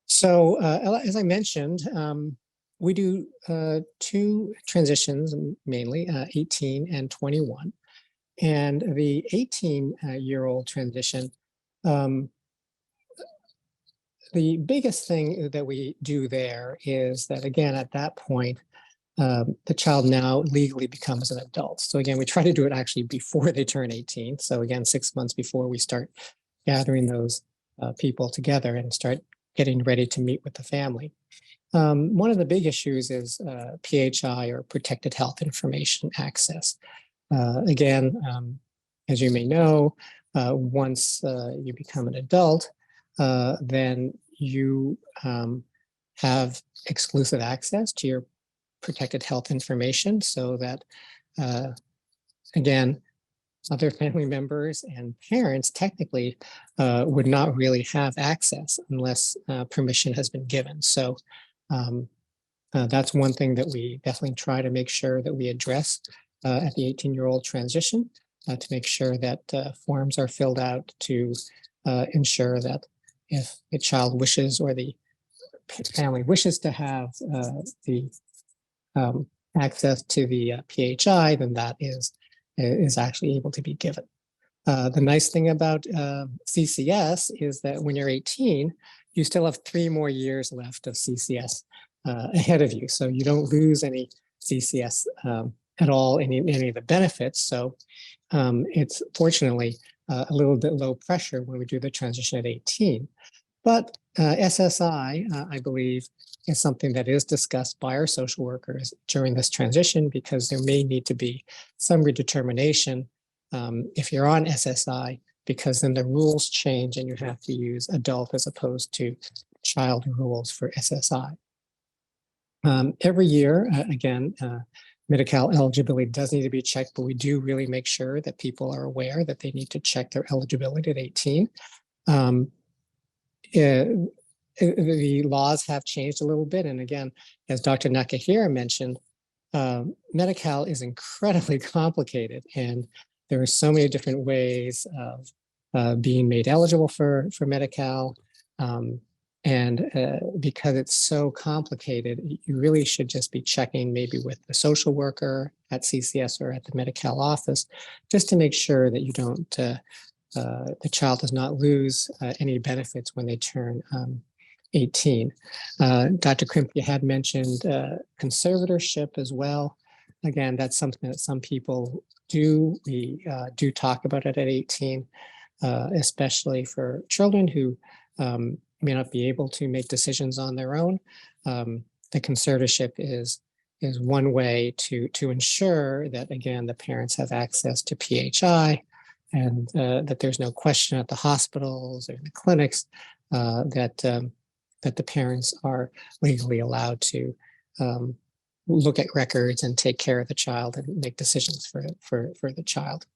So as I mentioned, we do 2 transitions, mainly 18 and 21. And the 18-year-old transition, the biggest thing that we do there is that, again, at that point, the child now legally becomes an adult. So again, we try to do it actually before they turn 18. So again, 6 months before we start gathering those people together and start getting ready to meet with the family. One of the big issues is PHI, or protected health information access. Again, as you may know, once you become an adult, then you have exclusive access to your protected health information, so that, again, other family members and parents technically would not really have access unless permission has been given. So that's one thing that we definitely try to make sure that we address at the 18-year-old transition, to make sure that forms are filled out to ensure that if a child wishes or the family wishes to have the access to the PHI, then that is actually able to be given. The nice thing about CCS is that when you're 18, you still have 3 more years left of CCS ahead of you. So you don't lose any CCS at all, any of the benefits. So it's fortunately a little bit low pressure when we do the transition at 18. But SSI, I believe, is something that is discussed by our social workers during this transition, because there may need to be some redetermination if you're on SSI, because then the rules change and you have to use adult as opposed to child rules for SSI. Every year, again, Medi-Cal eligibility does need to be checked, but we do really make sure that people are aware that they need to check their eligibility at 18. the laws have changed a little bit. And again, as Dr. Nakahira mentioned, Medi-Cal is incredibly complicated, and there are so many different ways of being made eligible for Medi-Cal. And because it's so complicated, you really should just be checking maybe with the social worker at CCS or at the Medi-Cal office, just to make sure that you don't, the child does not lose any benefits when they turn 18. Dr. Kripke had mentioned conservatorship as well. Again, that's something that some people do. We do talk about it at 18, especially for children who may not be able to make decisions on their own. The conservatorship is one way to ensure that, again, the parents have access to PHI, and that there's no question at the hospitals or the clinics that the parents are legally allowed to look at records and take care of the child and make decisions for the child.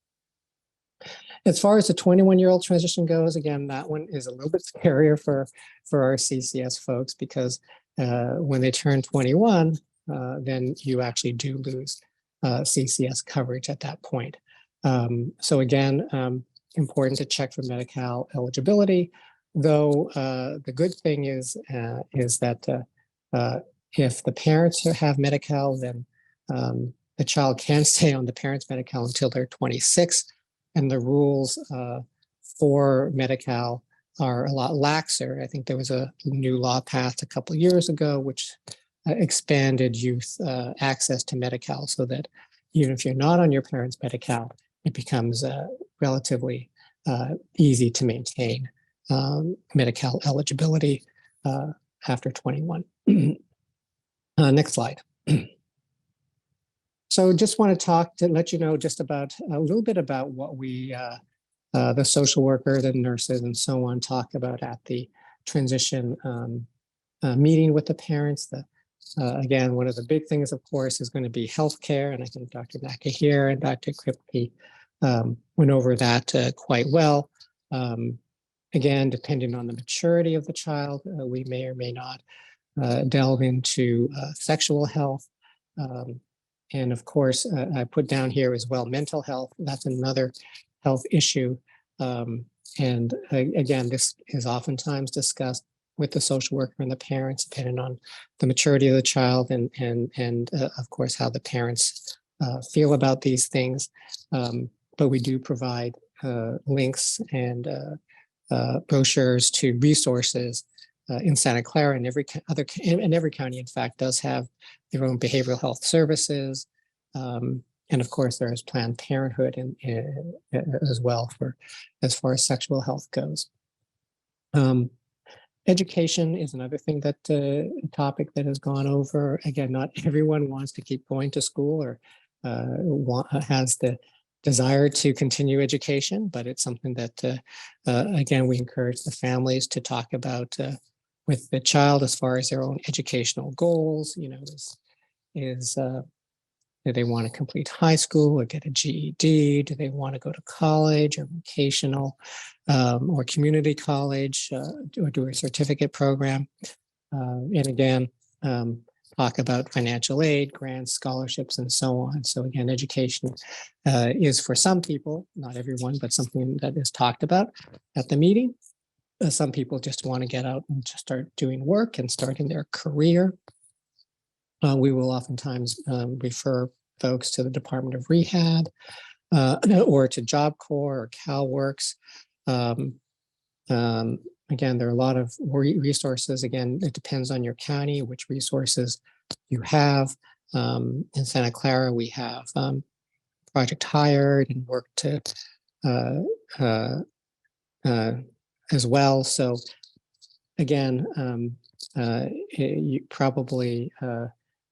As far as the 21-year-old transition goes, again, that one is a little bit scarier for our CCS folks, because when they turn 21, then you actually do lose CCS coverage at that point. So again, important to check for Medi-Cal eligibility, though the good thing is that if the parents have Medi-Cal, then the child can stay on the parents' Medi-Cal until they're 26. And the rules for Medi-Cal are a lot laxer. I think there was a new law passed a couple of years ago, which expanded youth access to Medi-Cal, so that even if you're not on your parents' Medi-Cal, it becomes relatively easy to maintain Medi-Cal eligibility after 21. Next slide. So just want to let you know just about a little bit about what we, the social worker, the nurses, and so on, talk about at the transition meeting with the parents. Again, one of the big things, of course, is going to be healthcare, and I think Dr. Nakahira and Dr. Kripke went over that quite well. Again, depending on the maturity of the child, we may or may not delve into sexual health. And of course, I put down here as well mental health. That's another health issue. And again, this is oftentimes discussed with the social worker and the parents, depending on the maturity of the child and of course, how the parents feel about these things. But we do provide links and brochures to resources in Santa Clara, and every county, in fact, does have their own behavioral health services. And of course, there is Planned Parenthood as well as far as sexual health goes. Education is another thing that topic that has gone over. Again, not everyone wants to keep going to school or has the desire to continue education, but it's something that, again, we encourage the families to talk about with the child as far as their own educational goals. You know, do they want to complete high school or get a GED? Do they want to go to college or vocational or community college or do a certificate program? And again, talk about financial aid, grants, scholarships, and so on. So again, education is for some people, not everyone, but something that is talked about at the meeting. Some people just want to get out and just start doing work and starting their career. We will oftentimes refer folks to the Department of Rehab or to Job Corps or CalWorks. Again, there are a lot of resources. Again, it depends on your county, which resources you have. In Santa Clara, we have Project Hired and Work to as well. So again, you probably,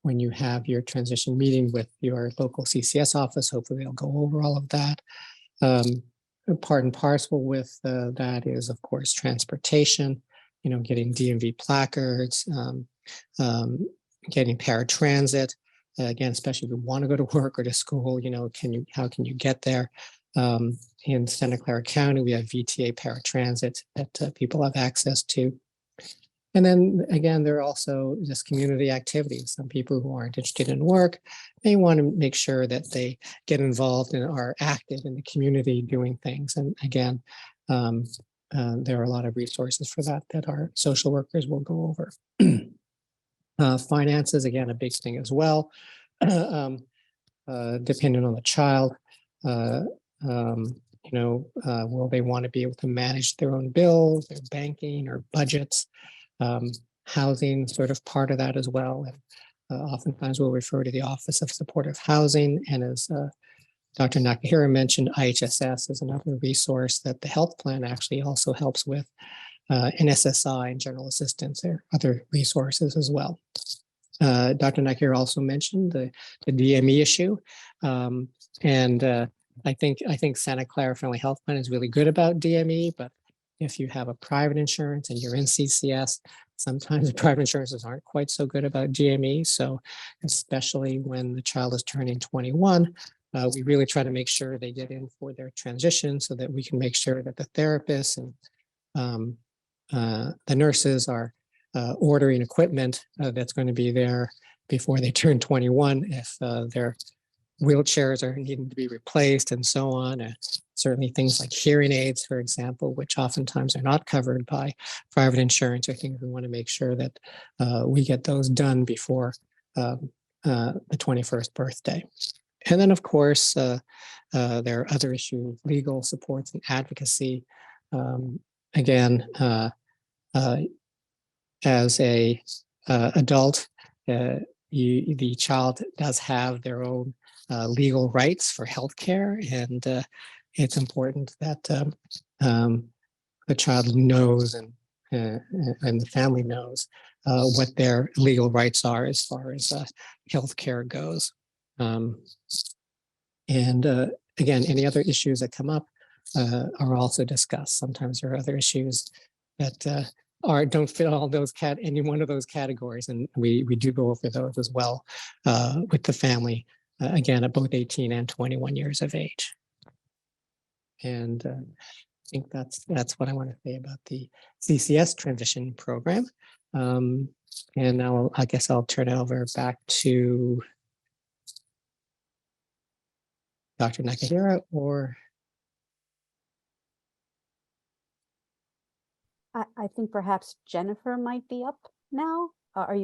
when you have your transition meeting with your local CCS office, hopefully they'll go over all of that. Part and parcel with that is, of course, transportation, you know, getting DMV placards, getting paratransit, again, especially if you want to go to work or to school, you know, how can you get there? In Santa Clara County, we have VTA paratransit that people have access to. And then again, there are also just community activities. Some people who aren't interested in work, they want to make sure that they get involved and are active in the community doing things. And again, there are a lot of resources for that that our social workers will go over. Finances, again, a big thing as well. Depending on the child, will they want to be able to manage their own bills, their banking or budgets? Housing, sort of part of that as well. And oftentimes we'll refer to the Office of Supportive Housing. And as Dr. Nakahira mentioned, IHSS is another resource that the health plan actually also helps with. NSSI and general assistance, there are other resources as well. Dr. Nakahira also mentioned the DME issue. I think Santa Clara Family Health Plan is really good about DME, but if you have a private insurance and you're in CCS, sometimes private insurances aren't quite so good about DME. So especially when the child is turning 21, we really try to make sure they get in for their transition so that we can make sure that the therapists and the nurses are ordering equipment that's going to be there before they turn 21 if their wheelchairs are needing to be replaced and so on. Certainly things like hearing aids, for example, which oftentimes are not covered by private insurance, are things we want to make sure that we get those done before the 21st birthday. And then, of course, there are other issues, legal supports and advocacy. Again, as a adult, the child does have their own legal rights for healthcare, and it's important that the child knows and the family knows what their legal rights are as far as healthcare goes. Again, any other issues that come up are also discussed. Sometimes there are other issues that don't fit any one of those categories, and we do go over those as well with the family. Again, at both 18 and 21 years of age. And I think that's what I want to say about the CCS transition program. And now I guess I'll turn it over back to Dr. Nakahira, or I think perhaps Jennifer might be up now.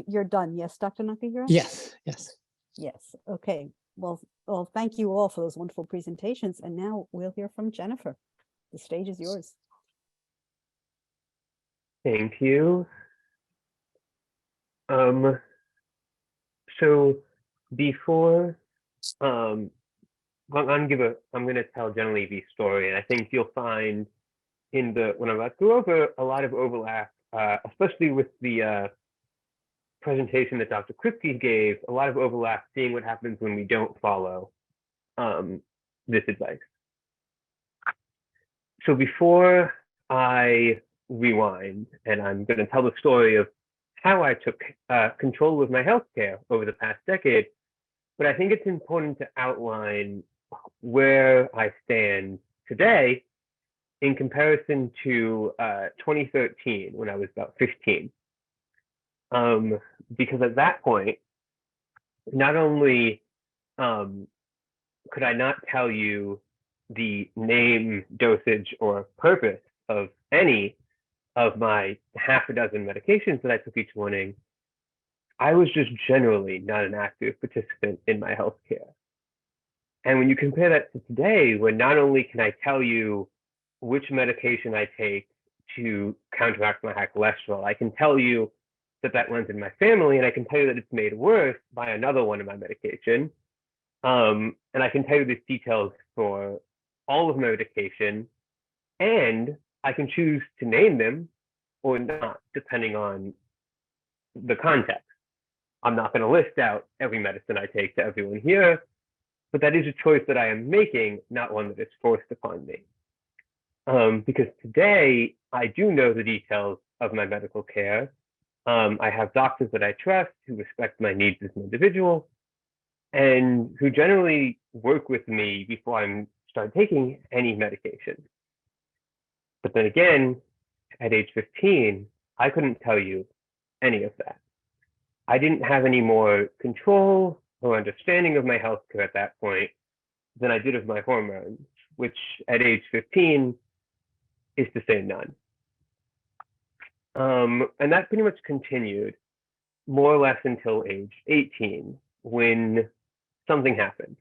You're done? Yes, Dr. Nakahira? Yes. Yes. Okay. Well, thank you all for those wonderful presentations. And now we'll hear from Jennifer. The stage is yours. Thank you. So before, I'm going to tell Jenny Levy's story, and I think you'll find when I'm about to go over a lot of overlap, especially with the presentation that Dr. Kripke gave, a lot of overlap seeing what happens when we don't follow this advice. So before I rewind, and I'm going to tell the story of how I took control of my healthcare over the past decade, but I think it's important to outline where I stand today in comparison to 2013, when I was about 15. Because at that point, not only could I not tell you the name, dosage, or purpose of any of my half a dozen medications that I took each morning, I was just generally not an active participant in my healthcare. And when you compare that to today, when not only can I tell you which medication I take to counteract my high cholesterol, I can tell you that runs in my family, and I can tell you that it's made worse by another one of my medication. And I can tell you these details for all of my medication, and I can choose to name them or not, depending on the context. I'm not going to list out every medicine I take to everyone here, but that is a choice that I am making, not one that is forced upon me. Because today, I do know the details of my medical care. I have doctors that I trust who respect my needs as an individual and who generally work with me before I start taking any medication. But then again, at age 15, I couldn't tell you any of that. I didn't have any more control or understanding of my healthcare at that point than I did of my hormones, which at age 15 is to say none. And that pretty much continued more or less until age 18, when something happened.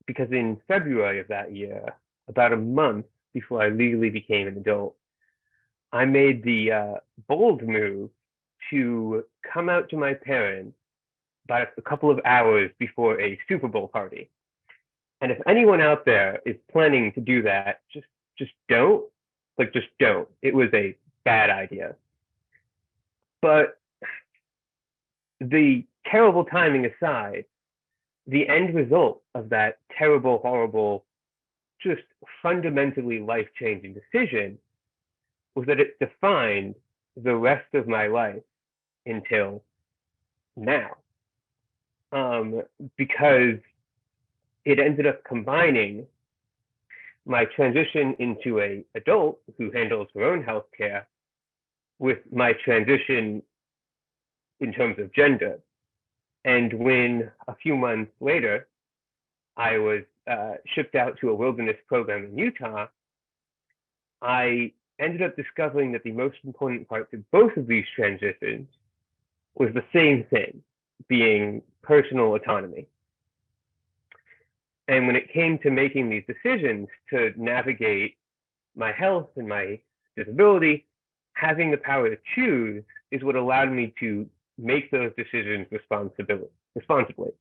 Because in February of that year, about a month before I legally became an adult, I made the bold move to come out to my parents about a couple of hours before a Super Bowl party. And if anyone out there is planning to do that, just don't. Just don't. It was a bad idea. But the terrible timing aside, the end result of that terrible, horrible, just fundamentally life-changing decision was that it defined the rest of my life until now. Because it ended up combining my transition into an adult who handles her own healthcare with my transition in terms of gender. And when a few months later, I was shipped out to a wilderness program in Utah, I ended up discovering that the most important parts of both of these transitions was the same thing, being personal autonomy. And when it came to making these decisions to navigate my health and my disability, having the power to choose is what allowed me to make those decisions responsibly.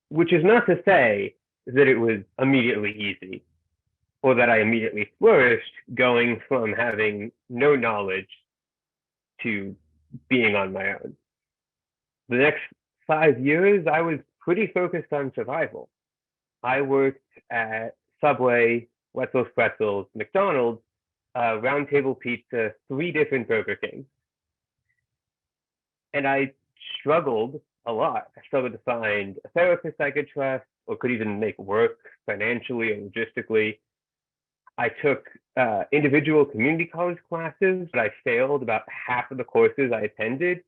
Which is not to say that it was immediately easy or that I immediately flourished going from having no knowledge to being on my own. The next 5 years, I was pretty focused on survival. I worked at Subway, Wetzel's Pretzels, McDonald's, Round Table Pizza, 3 different Burger Kings. And I struggled a lot. I struggled to find a therapist I could trust or could even make work financially or logistically. I took individual community college classes, but I failed about half of the courses I attended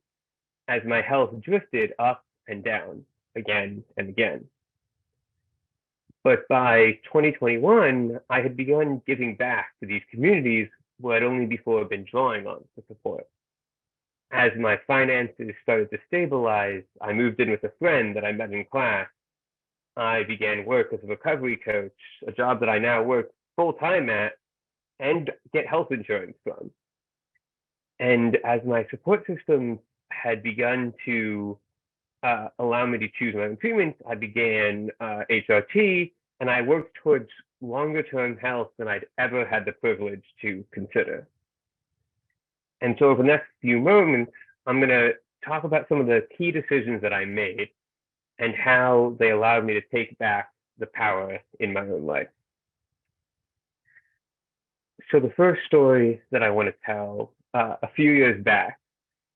as my health drifted up and down again and again. But by 2021, I had begun giving back to these communities where I'd only before been drawing on for support. As my finances started to stabilize, I moved in with a friend that I met in class. I began work as a recovery coach, a job that I now work full-time at and get health insurance from. And as my support system had begun to allow me to choose my own treatments, I began HRT, and I worked towards longer-term health than I'd ever had the privilege to consider. And so over the next few moments, I'm going to talk about some of the key decisions that I made and how they allowed me to take back the power in my own life. So the first story that I want to tell a few years back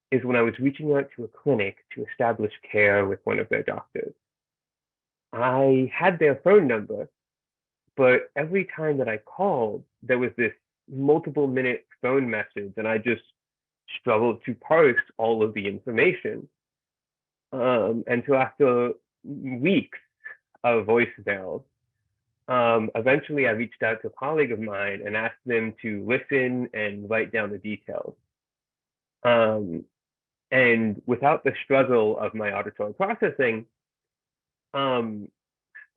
is when I was reaching out to a clinic to establish care with one of their doctors. I had their phone number, but every time that I called, there was this multiple minute phone message, and I just struggled to parse all of the information. And so after weeks of voicemails, eventually I reached out to a colleague of mine and asked them to listen and write down the details. And without the struggle of my auditory processing,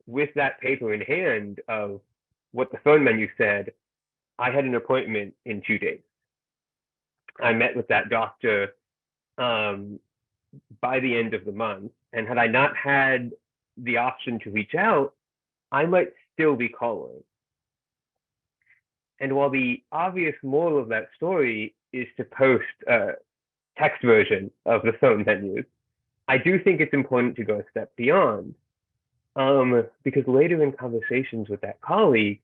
with that paper in hand of what the phone menu said, I had an appointment in 2 days. I met with that doctor by the end of the month, and had I not had the option to reach out, I might still be calling. And while the obvious moral of that story is to post a text version of the phone menus, I do think it's important to go a step beyond, because later in conversations with that colleague,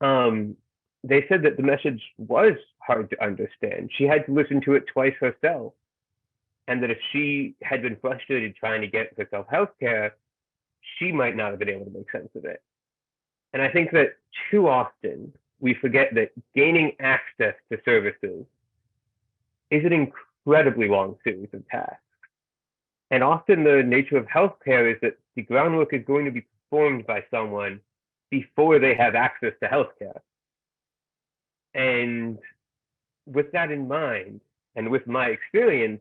they said that the message was hard to understand. She had to listen to it twice herself, and that if she had been frustrated trying to get herself healthcare, she might not have been able to make sense of it. And I think that too often we forget that gaining access to services is an incredibly long series of tasks. And often the nature of healthcare is that the groundwork is going to be performed by someone before they have access to healthcare. And with that in mind, and with my experience,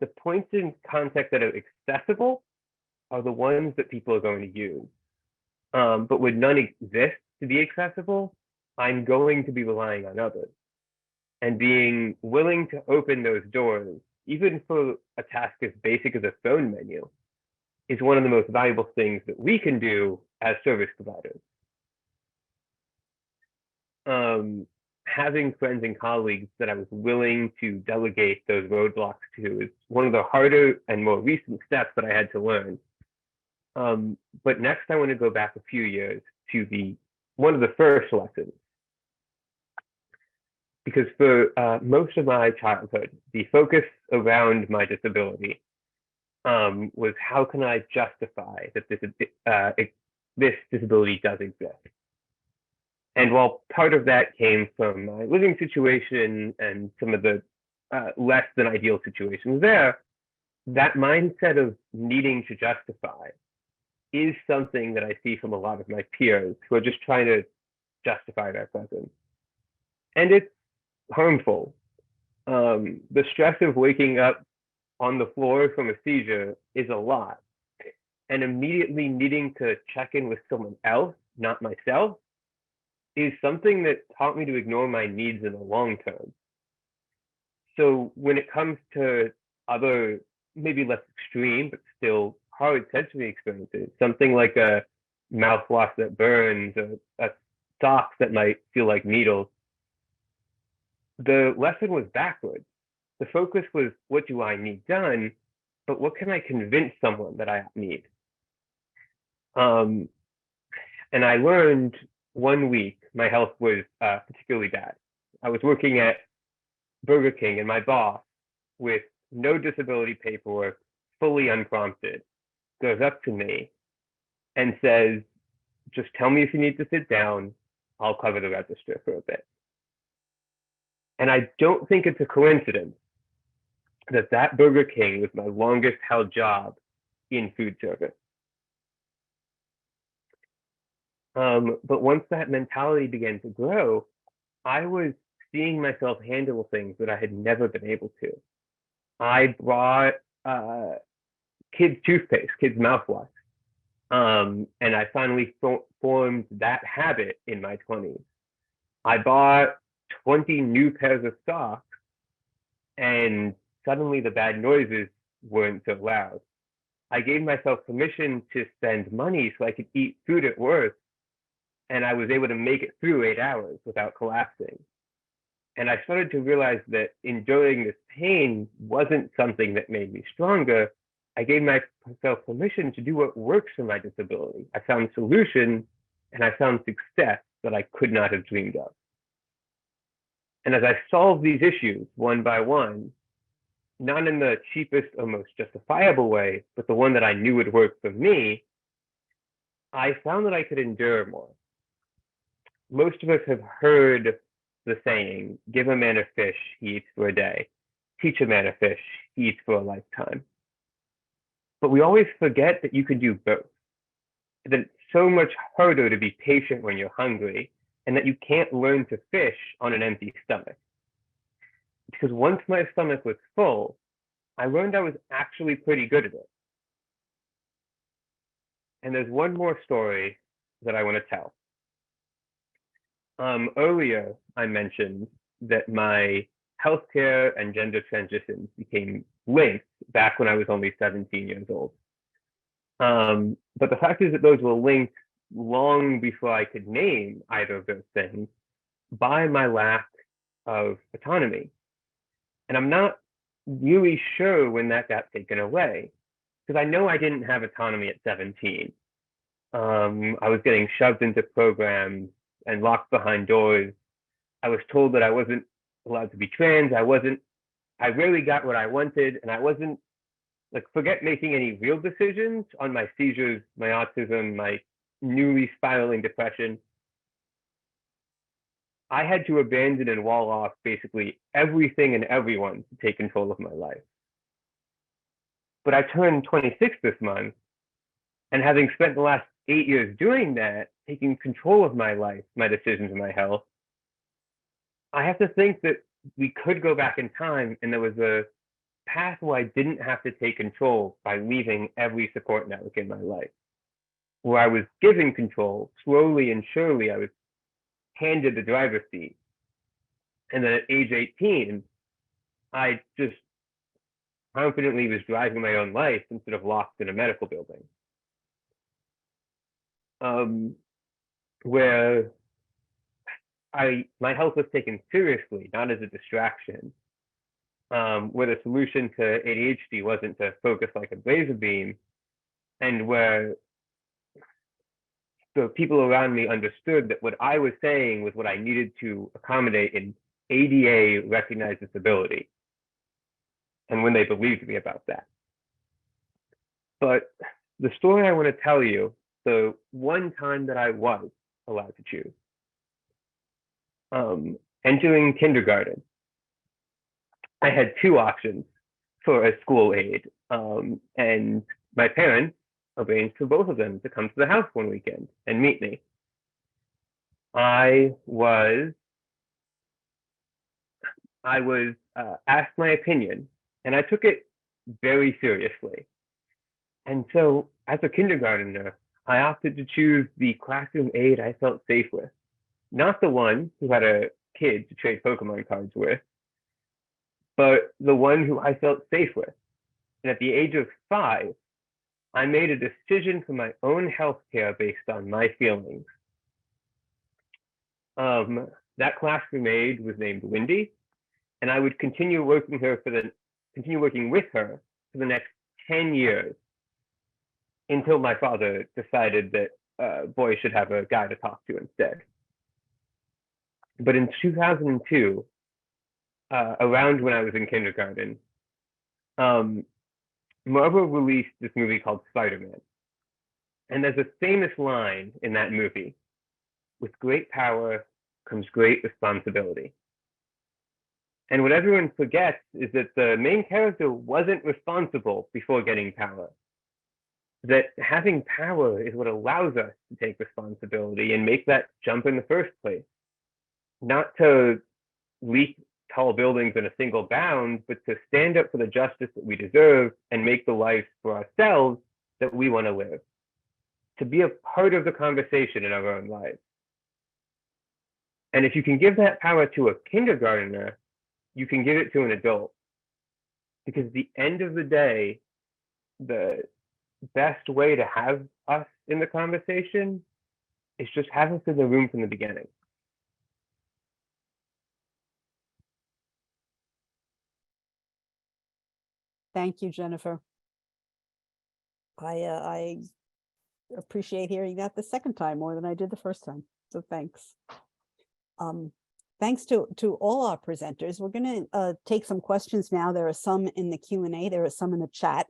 the points in contact that are accessible are the ones that people are going to use. But when none exist to be accessible, I'm going to be relying on others. And being willing to open those doors, even for a task as basic as a phone menu, is one of the most valuable things that we can do as service providers. Having friends and colleagues that I was willing to delegate those roadblocks to is one of the harder and more recent steps that I had to learn. But next, I want to go back a few years to one of the first lessons. Because for most of my childhood, the focus around my disability was how can I justify that this disability does exist? And while part of that came from my living situation and some of the less than ideal situations there, that mindset of needing to justify is something that I see from a lot of my peers who are just trying to justify their presence. And it's harmful. The stress of waking up on the floor from a seizure is a lot. And immediately needing to check in with someone else, not myself, is something that taught me to ignore my needs in the long term. So when it comes to other, maybe less extreme, but still hard sensory experiences, something like a mouthwash that burns, or a socks that might feel like needles, the lesson was backwards. The focus was, what do I need done? But what can I convince someone that I need? And I learned one week, my health was particularly bad. I was working at Burger King, and my boss, with no disability paperwork, fully unprompted, goes up to me and says, just tell me if you need to sit down, I'll cover the register for a bit. And I don't think it's a coincidence that Burger King was my longest held job in food service. But once that mentality began to grow, I was seeing myself handle things that I had never been able to. I brought kids' toothpaste, kids' mouthwash. And I finally formed that habit in my 20s. I bought 20 new pairs of socks, and suddenly the bad noises weren't so loud. I gave myself permission to spend money so I could eat food at work, and I was able to make it through 8 hours without collapsing. And I started to realize that enduring this pain wasn't something that made me stronger. I gave myself permission to do what works for my disability. I found solutions, and I found success that I could not have dreamed of. And as I solved these issues one by one, not in the cheapest or most justifiable way, but the one that I knew would work for me, I found that I could endure more. Most of us have heard the saying, give a man a fish, he eats for a day. Teach a man a fish, he eats for a lifetime. But we always forget that you can do both. That it's so much harder to be patient when you're hungry, and that you can't learn to fish on an empty stomach. Because once my stomach was full, I learned I was actually pretty good at it. And there's one more story that I want to tell. Earlier, I mentioned that my healthcare and gender transitions became linked back when I was only 17 years old. But the fact is that those were linked long before I could name either of those things by my lack of autonomy. And I'm not really sure when that got taken away, because I know I didn't have autonomy at 17. I was getting shoved into programs and locked behind doors. I was told that I wasn't allowed to be trans. I rarely got what I wanted, and I wasn't, like, forget making any real decisions on my seizures, my autism, my newly spiraling depression. I had to abandon and wall off basically everything and everyone to take control of my life. But I turned 26 this month, and having spent the last 8 years doing that, taking control of my life, my decisions, and my health, I have to think that we could go back in time and there was a path where I didn't have to take control by leaving every support network in my life, where I was given control slowly and surely. I was handed the driver's seat. And then at age 18, I just confidently was driving my own life instead of locked in a medical building. Where my health was taken seriously, not as a distraction. Where the solution to ADHD wasn't to focus like a laser beam, and where the people around me understood that what I was saying was what I needed to accommodate in ADA recognized disability, and when they believed me about that. But the story I want to tell you, the one time that I was allowed to choose, entering kindergarten, I had two options for a school aide, and my parents arranged for both of them to come to the house one weekend and meet me. I was asked my opinion, and I took it very seriously. And so as a kindergartner, I opted to choose the classroom aide I felt safe with, not the one who had a kid to trade Pokemon cards with, but the one who I felt safe with. And at the age of 5, I made a decision for my own healthcare based on my feelings. That classroom aide was named Wendy, and I would continue working with her for the next 10 years until my father decided that boys should have a guy to talk to instead. But in 2002, around when I was in kindergarten, Marvel released this movie called Spider-Man. And there's a famous line in that movie: with great power comes great responsibility. And what everyone forgets is that the main character wasn't responsible before getting power. That having power is what allows us to take responsibility and make that jump in the first place. Not to leap tall buildings in a single bound, but to stand up for the justice that we deserve and make the lives for ourselves that we want to live. To be a part of the conversation in our own lives. And if you can give that power to a kindergartner, you can give it to an adult. Because at the end of the day, the best way to have us in the conversation is just have us in the room from the beginning. Thank you, Jennifer. I appreciate hearing that the second time more than I did the first time. So thanks. Thanks to all our presenters. We're going to take some questions now. There are some in the Q&A. There are some in the chat.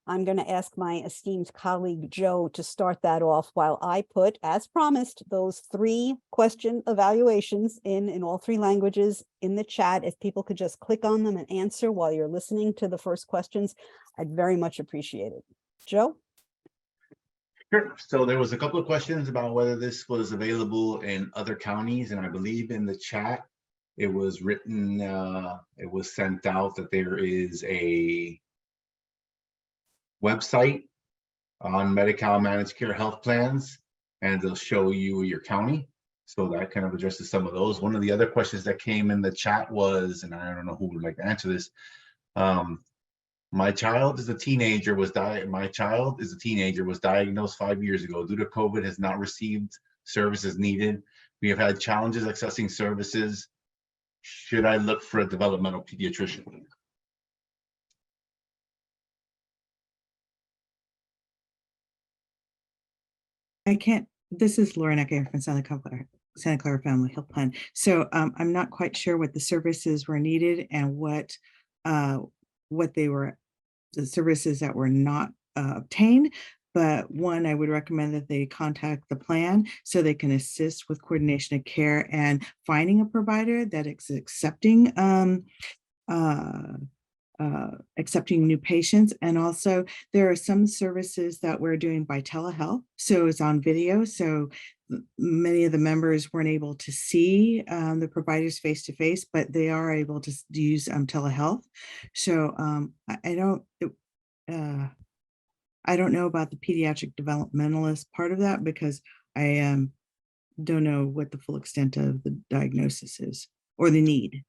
I'm going to ask my esteemed colleague, Joe, to start that off while I put, as promised, those 3 question evaluations in all 3 languages in the chat. If people could just click on them and answer while you're listening to the first questions, I'd very much appreciate it. Joe? Sure. So there was a couple of questions about whether this was available in other counties, and I believe in the chat it was written, it was sent out that there is a website on Medi-Cal managed care health plans, and they'll show you your county. So that kind of addresses some of those. One of the other questions that came in the chat was, and I don't know who would like to answer this. My child is a teenager, was diagnosed 5 years ago. Due to COVID, has not received services needed. We have had challenges accessing services. Should I look for a developmental pediatrician? I can't, this is Laurie Nakahira from Santa Clara Family Health Plan. So I'm not quite sure what the services were needed and what they were, the services that were not obtained. but one, I would recommend that they contact the plan so they can assist with coordination of care and finding a provider that is accepting new patients. And also there are some services that we're doing by telehealth. So it's on video. So many of the members weren't able to see the providers face to face, but they are able to use telehealth. So I don't know about the pediatric developmentalist part of that because I don't know what the full extent of the diagnosis is or the need.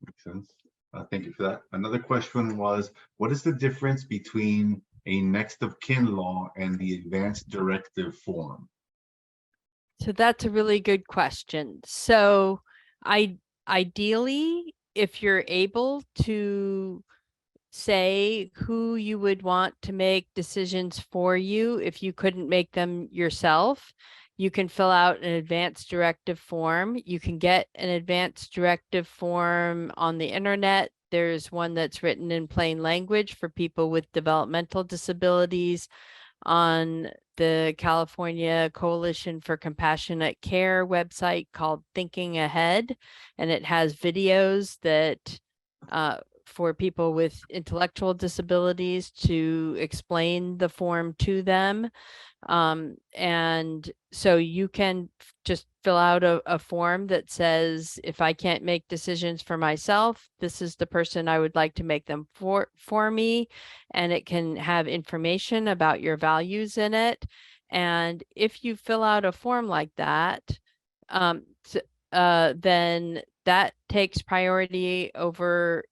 Makes sense. Thank you for that. Another question was, what is the difference between a next of kin law and the advanced directive form? So that's a really good question. So ideally, if you're able to say who you would want to make decisions for you, if you couldn't make them yourself, you can fill out an advanced directive form. You can get an advanced directive form on the internet. There's one that's written in plain language for people with developmental disabilities on the California Coalition for Compassionate Care website called Thinking Ahead. And it has videos that for people with intellectual disabilities to explain the form to them. And so you can just fill out a form that says, if I can't make decisions for myself, this is the person I would like to make them for me. And it can have information about your values in it. And if you fill out a form like that, then that takes priority over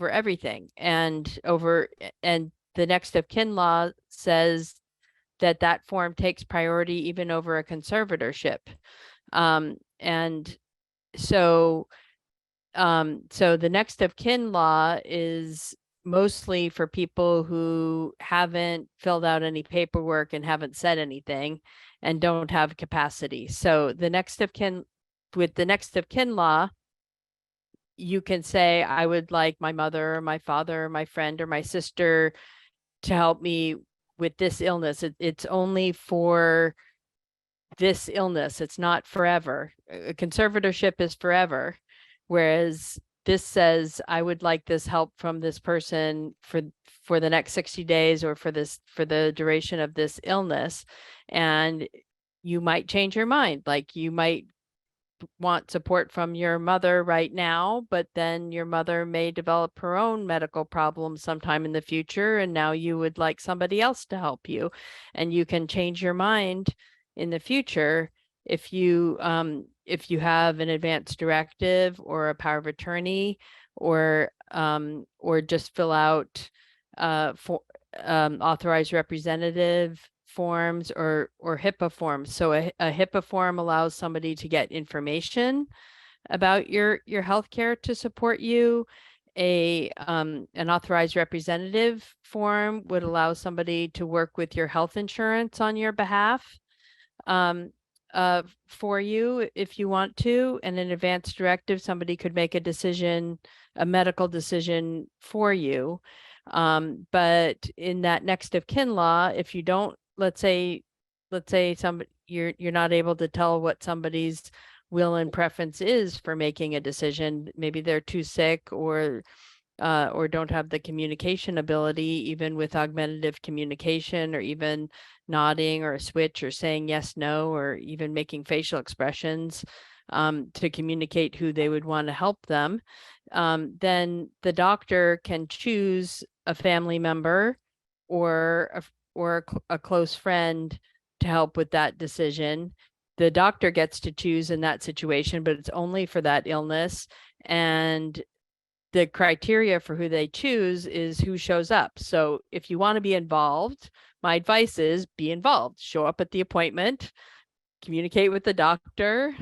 everything, and the next of kin law says that form takes priority even over a conservatorship. And so the next of kin law is mostly for people who haven't filled out any paperwork and haven't said anything and don't have capacity. So the next of kin, with the next of kin law, you can say, I would like my mother or my father or my friend or my sister to help me with this illness. It's only for this illness. It's not forever. A conservatorship is forever. Whereas this says, I would like this help from this person for the next 60 days or for the duration of this illness. And you might change your mind. Like you might want support from your mother right now, but then your mother may develop her own medical problems sometime in the future, and now you would like somebody else to help you. And you can change your mind in the future if you have an advance directive or a power of attorney, or just fill out authorized representative forms or HIPAA forms. So a HIPAA form allows somebody to get information about your healthcare to support you. An authorized representative form would allow somebody to work with your health insurance on your behalf for you if you want to. And an advance directive, somebody could make a decision, a medical decision for you. But in that next of kin law, if you don't, let's say somebody, you're not able to tell what somebody's will and preference is for making a decision. Maybe they're too sick or don't have the communication ability, even with augmentative communication, or even nodding or a switch or saying yes, no, or even making facial expressions to communicate who they would want to help them. Then the doctor can choose a family member or a close friend to help with that decision. The doctor gets to choose in that situation, but it's only for that illness. And the criteria for who they choose is who shows up. So if you want to be involved, my advice is be involved. Show up at the appointment, communicate with the doctor,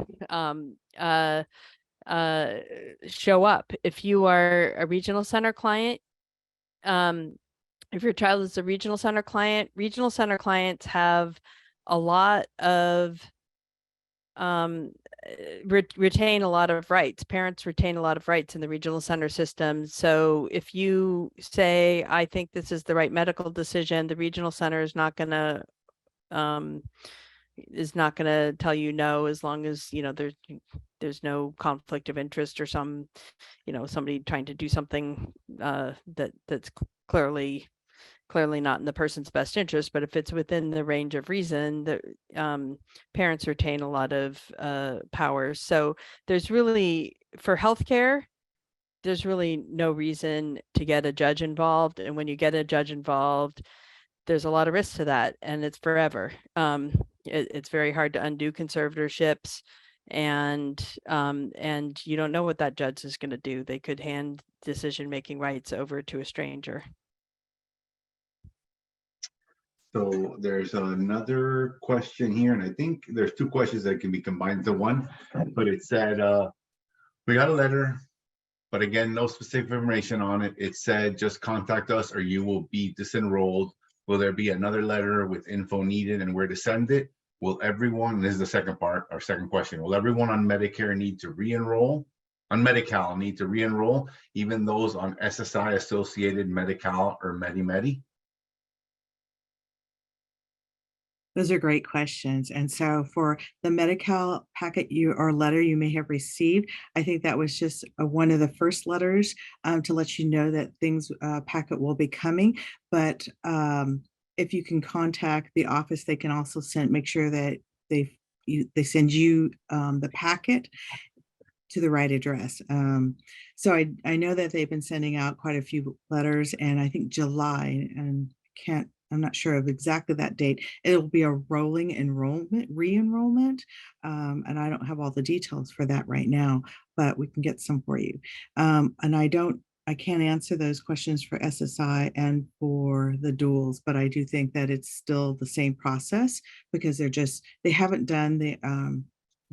show up. If you are a regional center client, if your child is a regional center clients have a lot of retain a lot of rights. Parents retain a lot of rights in the regional center system. So if you say, I think this is the right medical decision, the regional center is not going to tell you no, as long as, you know, there's no conflict of interest or some, you know, somebody trying to do something that's clearly not in the person's best interest. But if it's within the range of reason, the parents retain a lot of powers. So there's really, for healthcare, there's really no reason to get a judge involved. And when you get a judge involved, there's a lot of risk to that, and it's forever. It's very hard to undo conservatorships, and you don't know what that judge is going to do. They could hand decision-making rights over to a stranger. So there's another question here, and I think there's two questions that can be combined into one, but it said, we got a letter, but again, no specific information on it. It said, just contact us or you will be disenrolled. Will there be another letter with info needed and where to send it? Will everyone, this is the second part, our second question, will everyone on Medicare need to re-enroll? On Medi-Cal need to re-enroll, even those on SSI associated Medi-Cal or Medi-Medi? Those are great questions. And so for the Medi-Cal packet or letter you may have received, I think that was just one of the first letters to let you know that things packet will be coming. But if you can contact the office, they can also make sure that they send you the packet to the right address. So I know that they've been sending out quite a few letters, and I think July, and I'm not sure of exactly that date. It'll be a rolling enrollment, re-enrollment. And I don't have all the details for that right now, but we can get some for you. And I can't answer those questions for SSI and for the duals, but I do think that it's still the same process because they haven't done the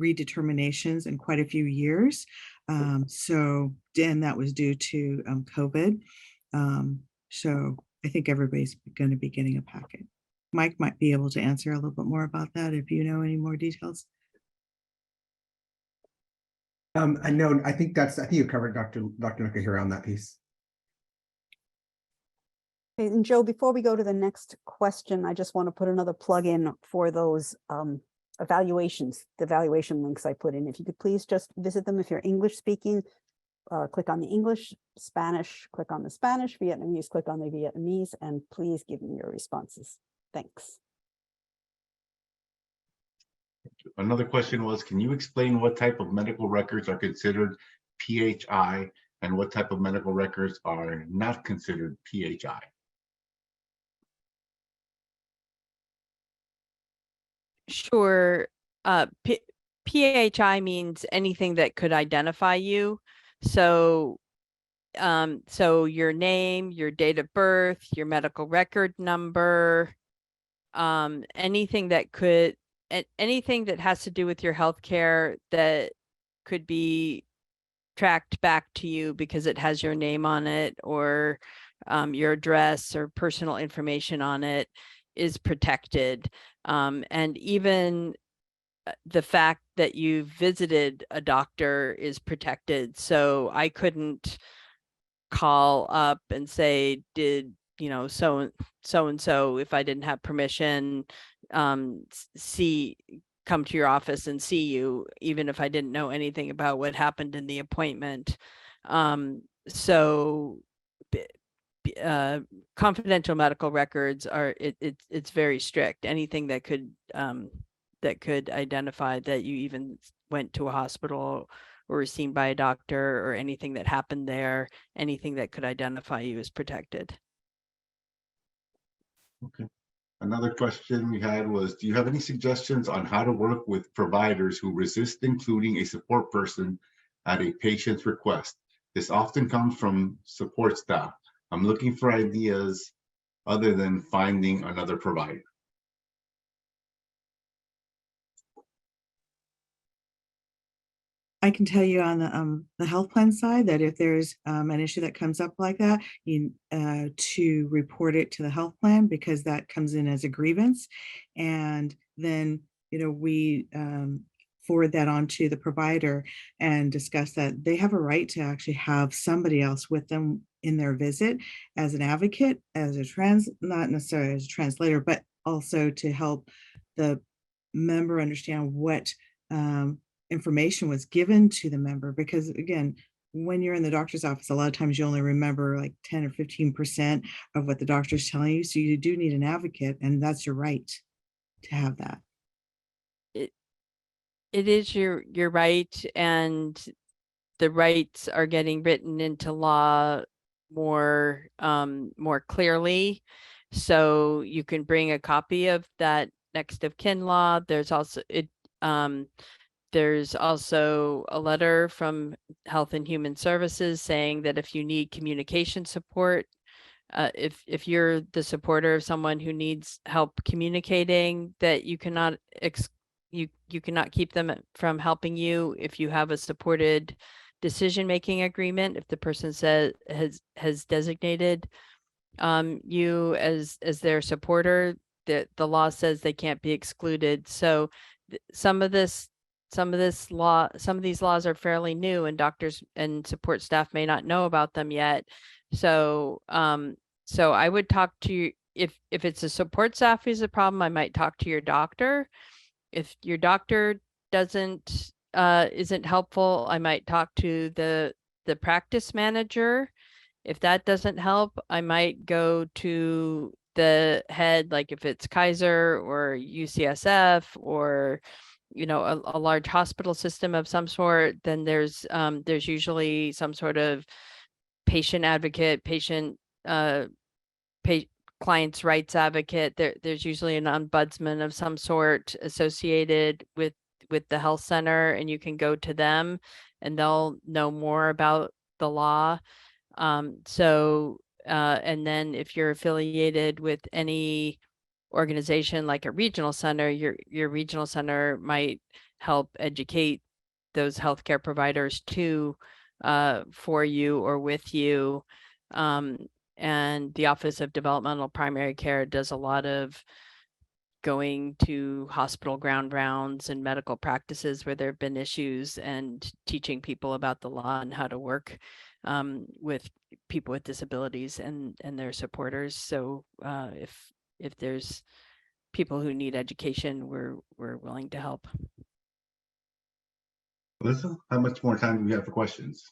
redeterminations in quite a few years. So that was due to COVID. So I think everybody's going to be getting a packet. Mike might be able to answer a little bit more about that if you know any more details. I think you covered Dr. Nakahira on that piece. Okay, and Joe, before we go to the next question, I just want to put another plug in for those evaluations, the evaluation links I put in. If you could please just visit them if you're English speaking. Click on the English, Spanish, click on the Spanish, Vietnamese, click on the Vietnamese, and please give me your responses. Thanks. Another question was, can you explain what type of medical records are considered PHI and what type of medical records are not considered PHI? Sure. PHI means anything that could identify you. So your name, your date of birth, your medical record number, anything that has to do with your healthcare that could be tracked back to you because it has your name on it or your address or personal information on it is protected. And even the fact that you visited a doctor is protected. So I couldn't call up and say, did, you know, so and so, if I didn't have permission, come to your office and see you, even if I didn't know anything about what happened in the appointment. So confidential medical records are, it's very strict. Anything that could identify that you even went to a hospital or were seen by a doctor or anything that happened there, anything that could identify you is protected. Okay. Another question we had was, do you have any suggestions on how to work with providers who resist including a support person at a patient's request? This often comes from support staff. I'm looking for ideas other than finding another provider. I can tell you on the health plan side that if there's an issue that comes up like that, to report it to the health plan because that comes in as a grievance. And then, we forward that on to the provider and discuss that they have a right to actually have somebody else with them in their visit as an advocate, as a not necessarily as a translator, but also to help the member understand what information was given to the member. Because again, when you're in the doctor's office, a lot of times you only remember like 10 or 15% of what the doctor's telling you. So you do need an advocate, and that's your right to have that. It is your right, and the rights are getting written into law more clearly. So you can bring a copy of that next of kin law. There's also there's also a letter from Health and Human Services saying that if you need communication support, if you're the supporter of someone who needs help communicating, that you cannot you cannot keep them from helping you if you have a supported decision-making agreement. If the person has designated you as their supporter, that the law says they can't be excluded. So some of these laws are fairly new, and doctors and support staff may not know about them yet. So so I would talk to you, if it's a support staff who's a problem, I might talk to your doctor. If your doctor isn't helpful, I might talk to the practice manager. If that doesn't help, I might go to the head, like if it's Kaiser or UCSF or a large hospital system of some sort, then there's usually some sort of patient advocate, client's rights advocate. There's usually an ombudsman of some sort associated with the health center, and you can go to them and they'll know more about the law. And then if you're affiliated with any organization like a regional center, your regional center might help educate those healthcare providers too, for you or with you. And the Office of Developmental Primary Care does a lot of going to hospital ground rounds and medical practices where there have been issues, and teaching people about the law and how to work with people with disabilities and their supporters. So if there's people who need education, we're willing to help. Melissa, how much more time do we have for questions?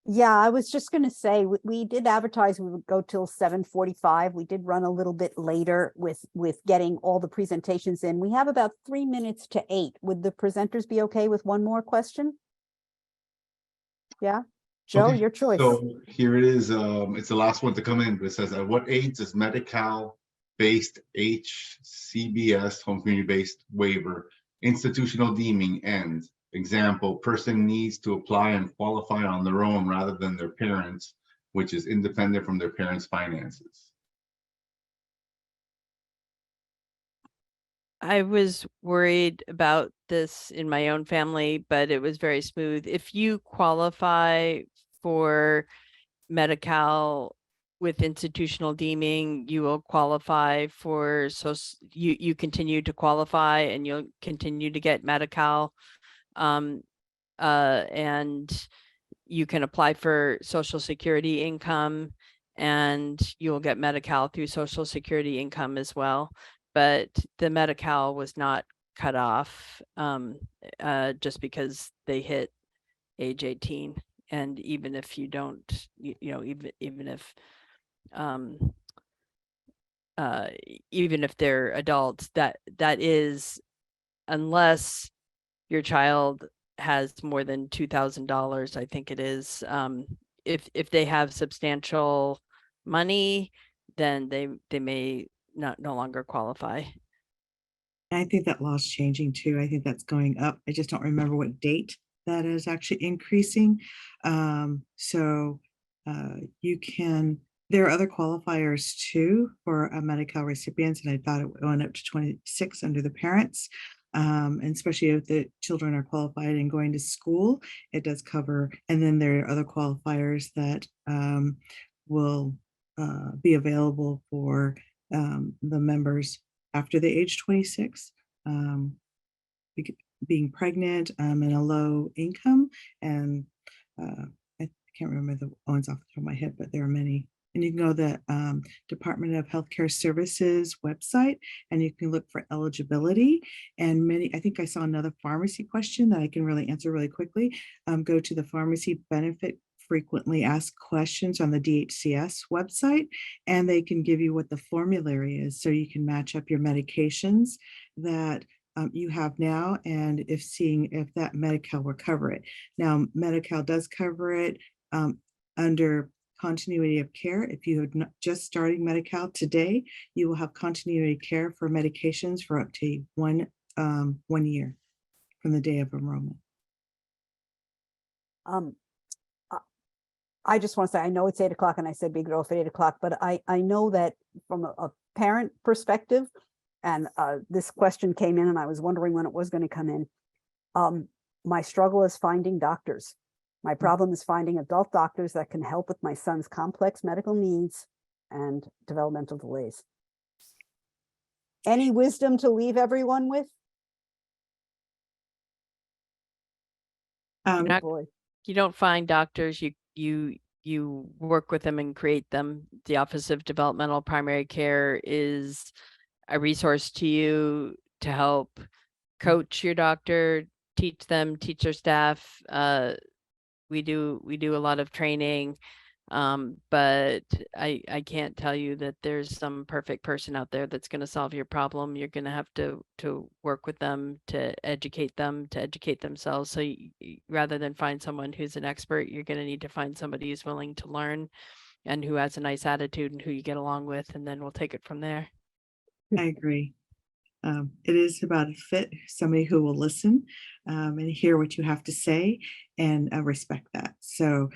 Yeah, I was just going to say, we did advertise we would go till 7:45. We did run a little bit later with getting all the presentations in. We have about 3 minutes to 8. Would the presenters be okay with one more question? Yeah, Joe, Okay, your choice. So here it is. It's the last one to come in, but it says, at what age does Medi-Cal-based HCBS, home community-based waiver, institutional deeming end? Example, person needs to apply and qualify on their own rather than their parents, which is independent from their parents' finances. I was worried about this in my own family, but it was very smooth. If you qualify for Medi-Cal with institutional deeming, you will qualify for, so you continue to qualify and you'll continue to get Medi-Cal. And you can apply for Social Security income, and you'll get Medi-Cal through Social Security income as well. But the Medi-Cal was not cut off just because they hit age 18. And even if you don't, even if they're adults, that is, unless your child has more than $2,000, I think it is. If they have substantial money, then they may no longer qualify. I think that law's changing too. I think that's going up. I just don't remember what date that is actually increasing. You can, there are other qualifiers too for Medi-Cal recipients, and I thought it went up to 26 under the parents. And especially if the children are qualified and going to school, it does cover. And then there are other qualifiers that will be available for the members after the age 26. being pregnant and a low income. And I can't remember the ones off the top of my head, but there are many. And you can go to the Department of Healthcare Services website and you can look for eligibility. And I think I saw another pharmacy question that I can really answer really quickly. Go to the pharmacy benefit frequently asked questions on the DHCS website, and they can give you what the formulary is so you can match up your medications that you have now, and seeing if that Medi-Cal will cover it. Now, Medi-Cal does cover it under continuity of care. If you are just starting Medi-Cal today, you will have continuity care for medications for up to 1 year from the day of enrollment. I just want to say, I know it's 8 o'clock and I said big girl for 8 o'clock, but I know that from a parent perspective, and this question came in and I was wondering when it was going to come in. My struggle is finding doctors. My problem is finding adult doctors that can help with my son's complex medical needs and developmental delays. Any wisdom to leave everyone with? Not- Boy. You don't find doctors, you work with them and create them. The Office of Developmental Primary Care is a resource to you to help coach your doctor, teach their staff. We do a lot of training, but I can't tell you that there's some perfect person out there that's going to solve your problem. You're going to have to work with them to educate themselves. So rather than find someone who's an expert, you're going to need to find somebody who's willing to learn and who has a nice attitude and who you get along with, and then we'll take it from there. I agree. It is about a fit, somebody who will listen and hear what you have to say and respect that. So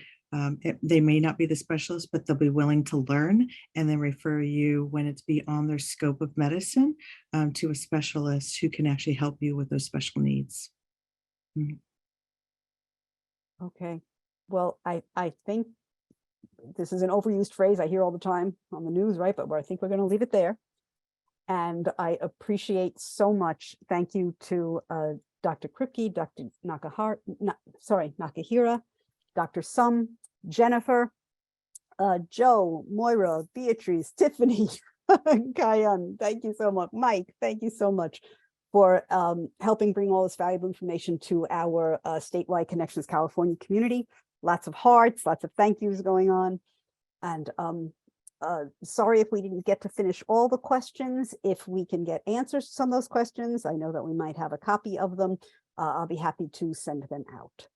they may not be the specialist, but they'll be willing to learn and then refer you when it's beyond their scope of medicine to a specialist who can actually help you with those special needs. Okay. Well, I think this is an overused phrase I hear all the time on the news, right? But I think we're going to leave it there. And I appreciate so much. Thank you to Dr. Kripke, Dr. Nakahira, Dr. Sum, Jennifer, Joe, Moira, Beatrice, Tiffany, Kayan. Thank you so much. Mike, thank you so much for helping bring all this valuable information to our statewide Connections California community. Lots of hearts, lots of thank yous going on. And sorry if we didn't get to finish all the questions. If we can get answers to some of those questions, I know that we might have a copy of them. I'll be happy to send them out.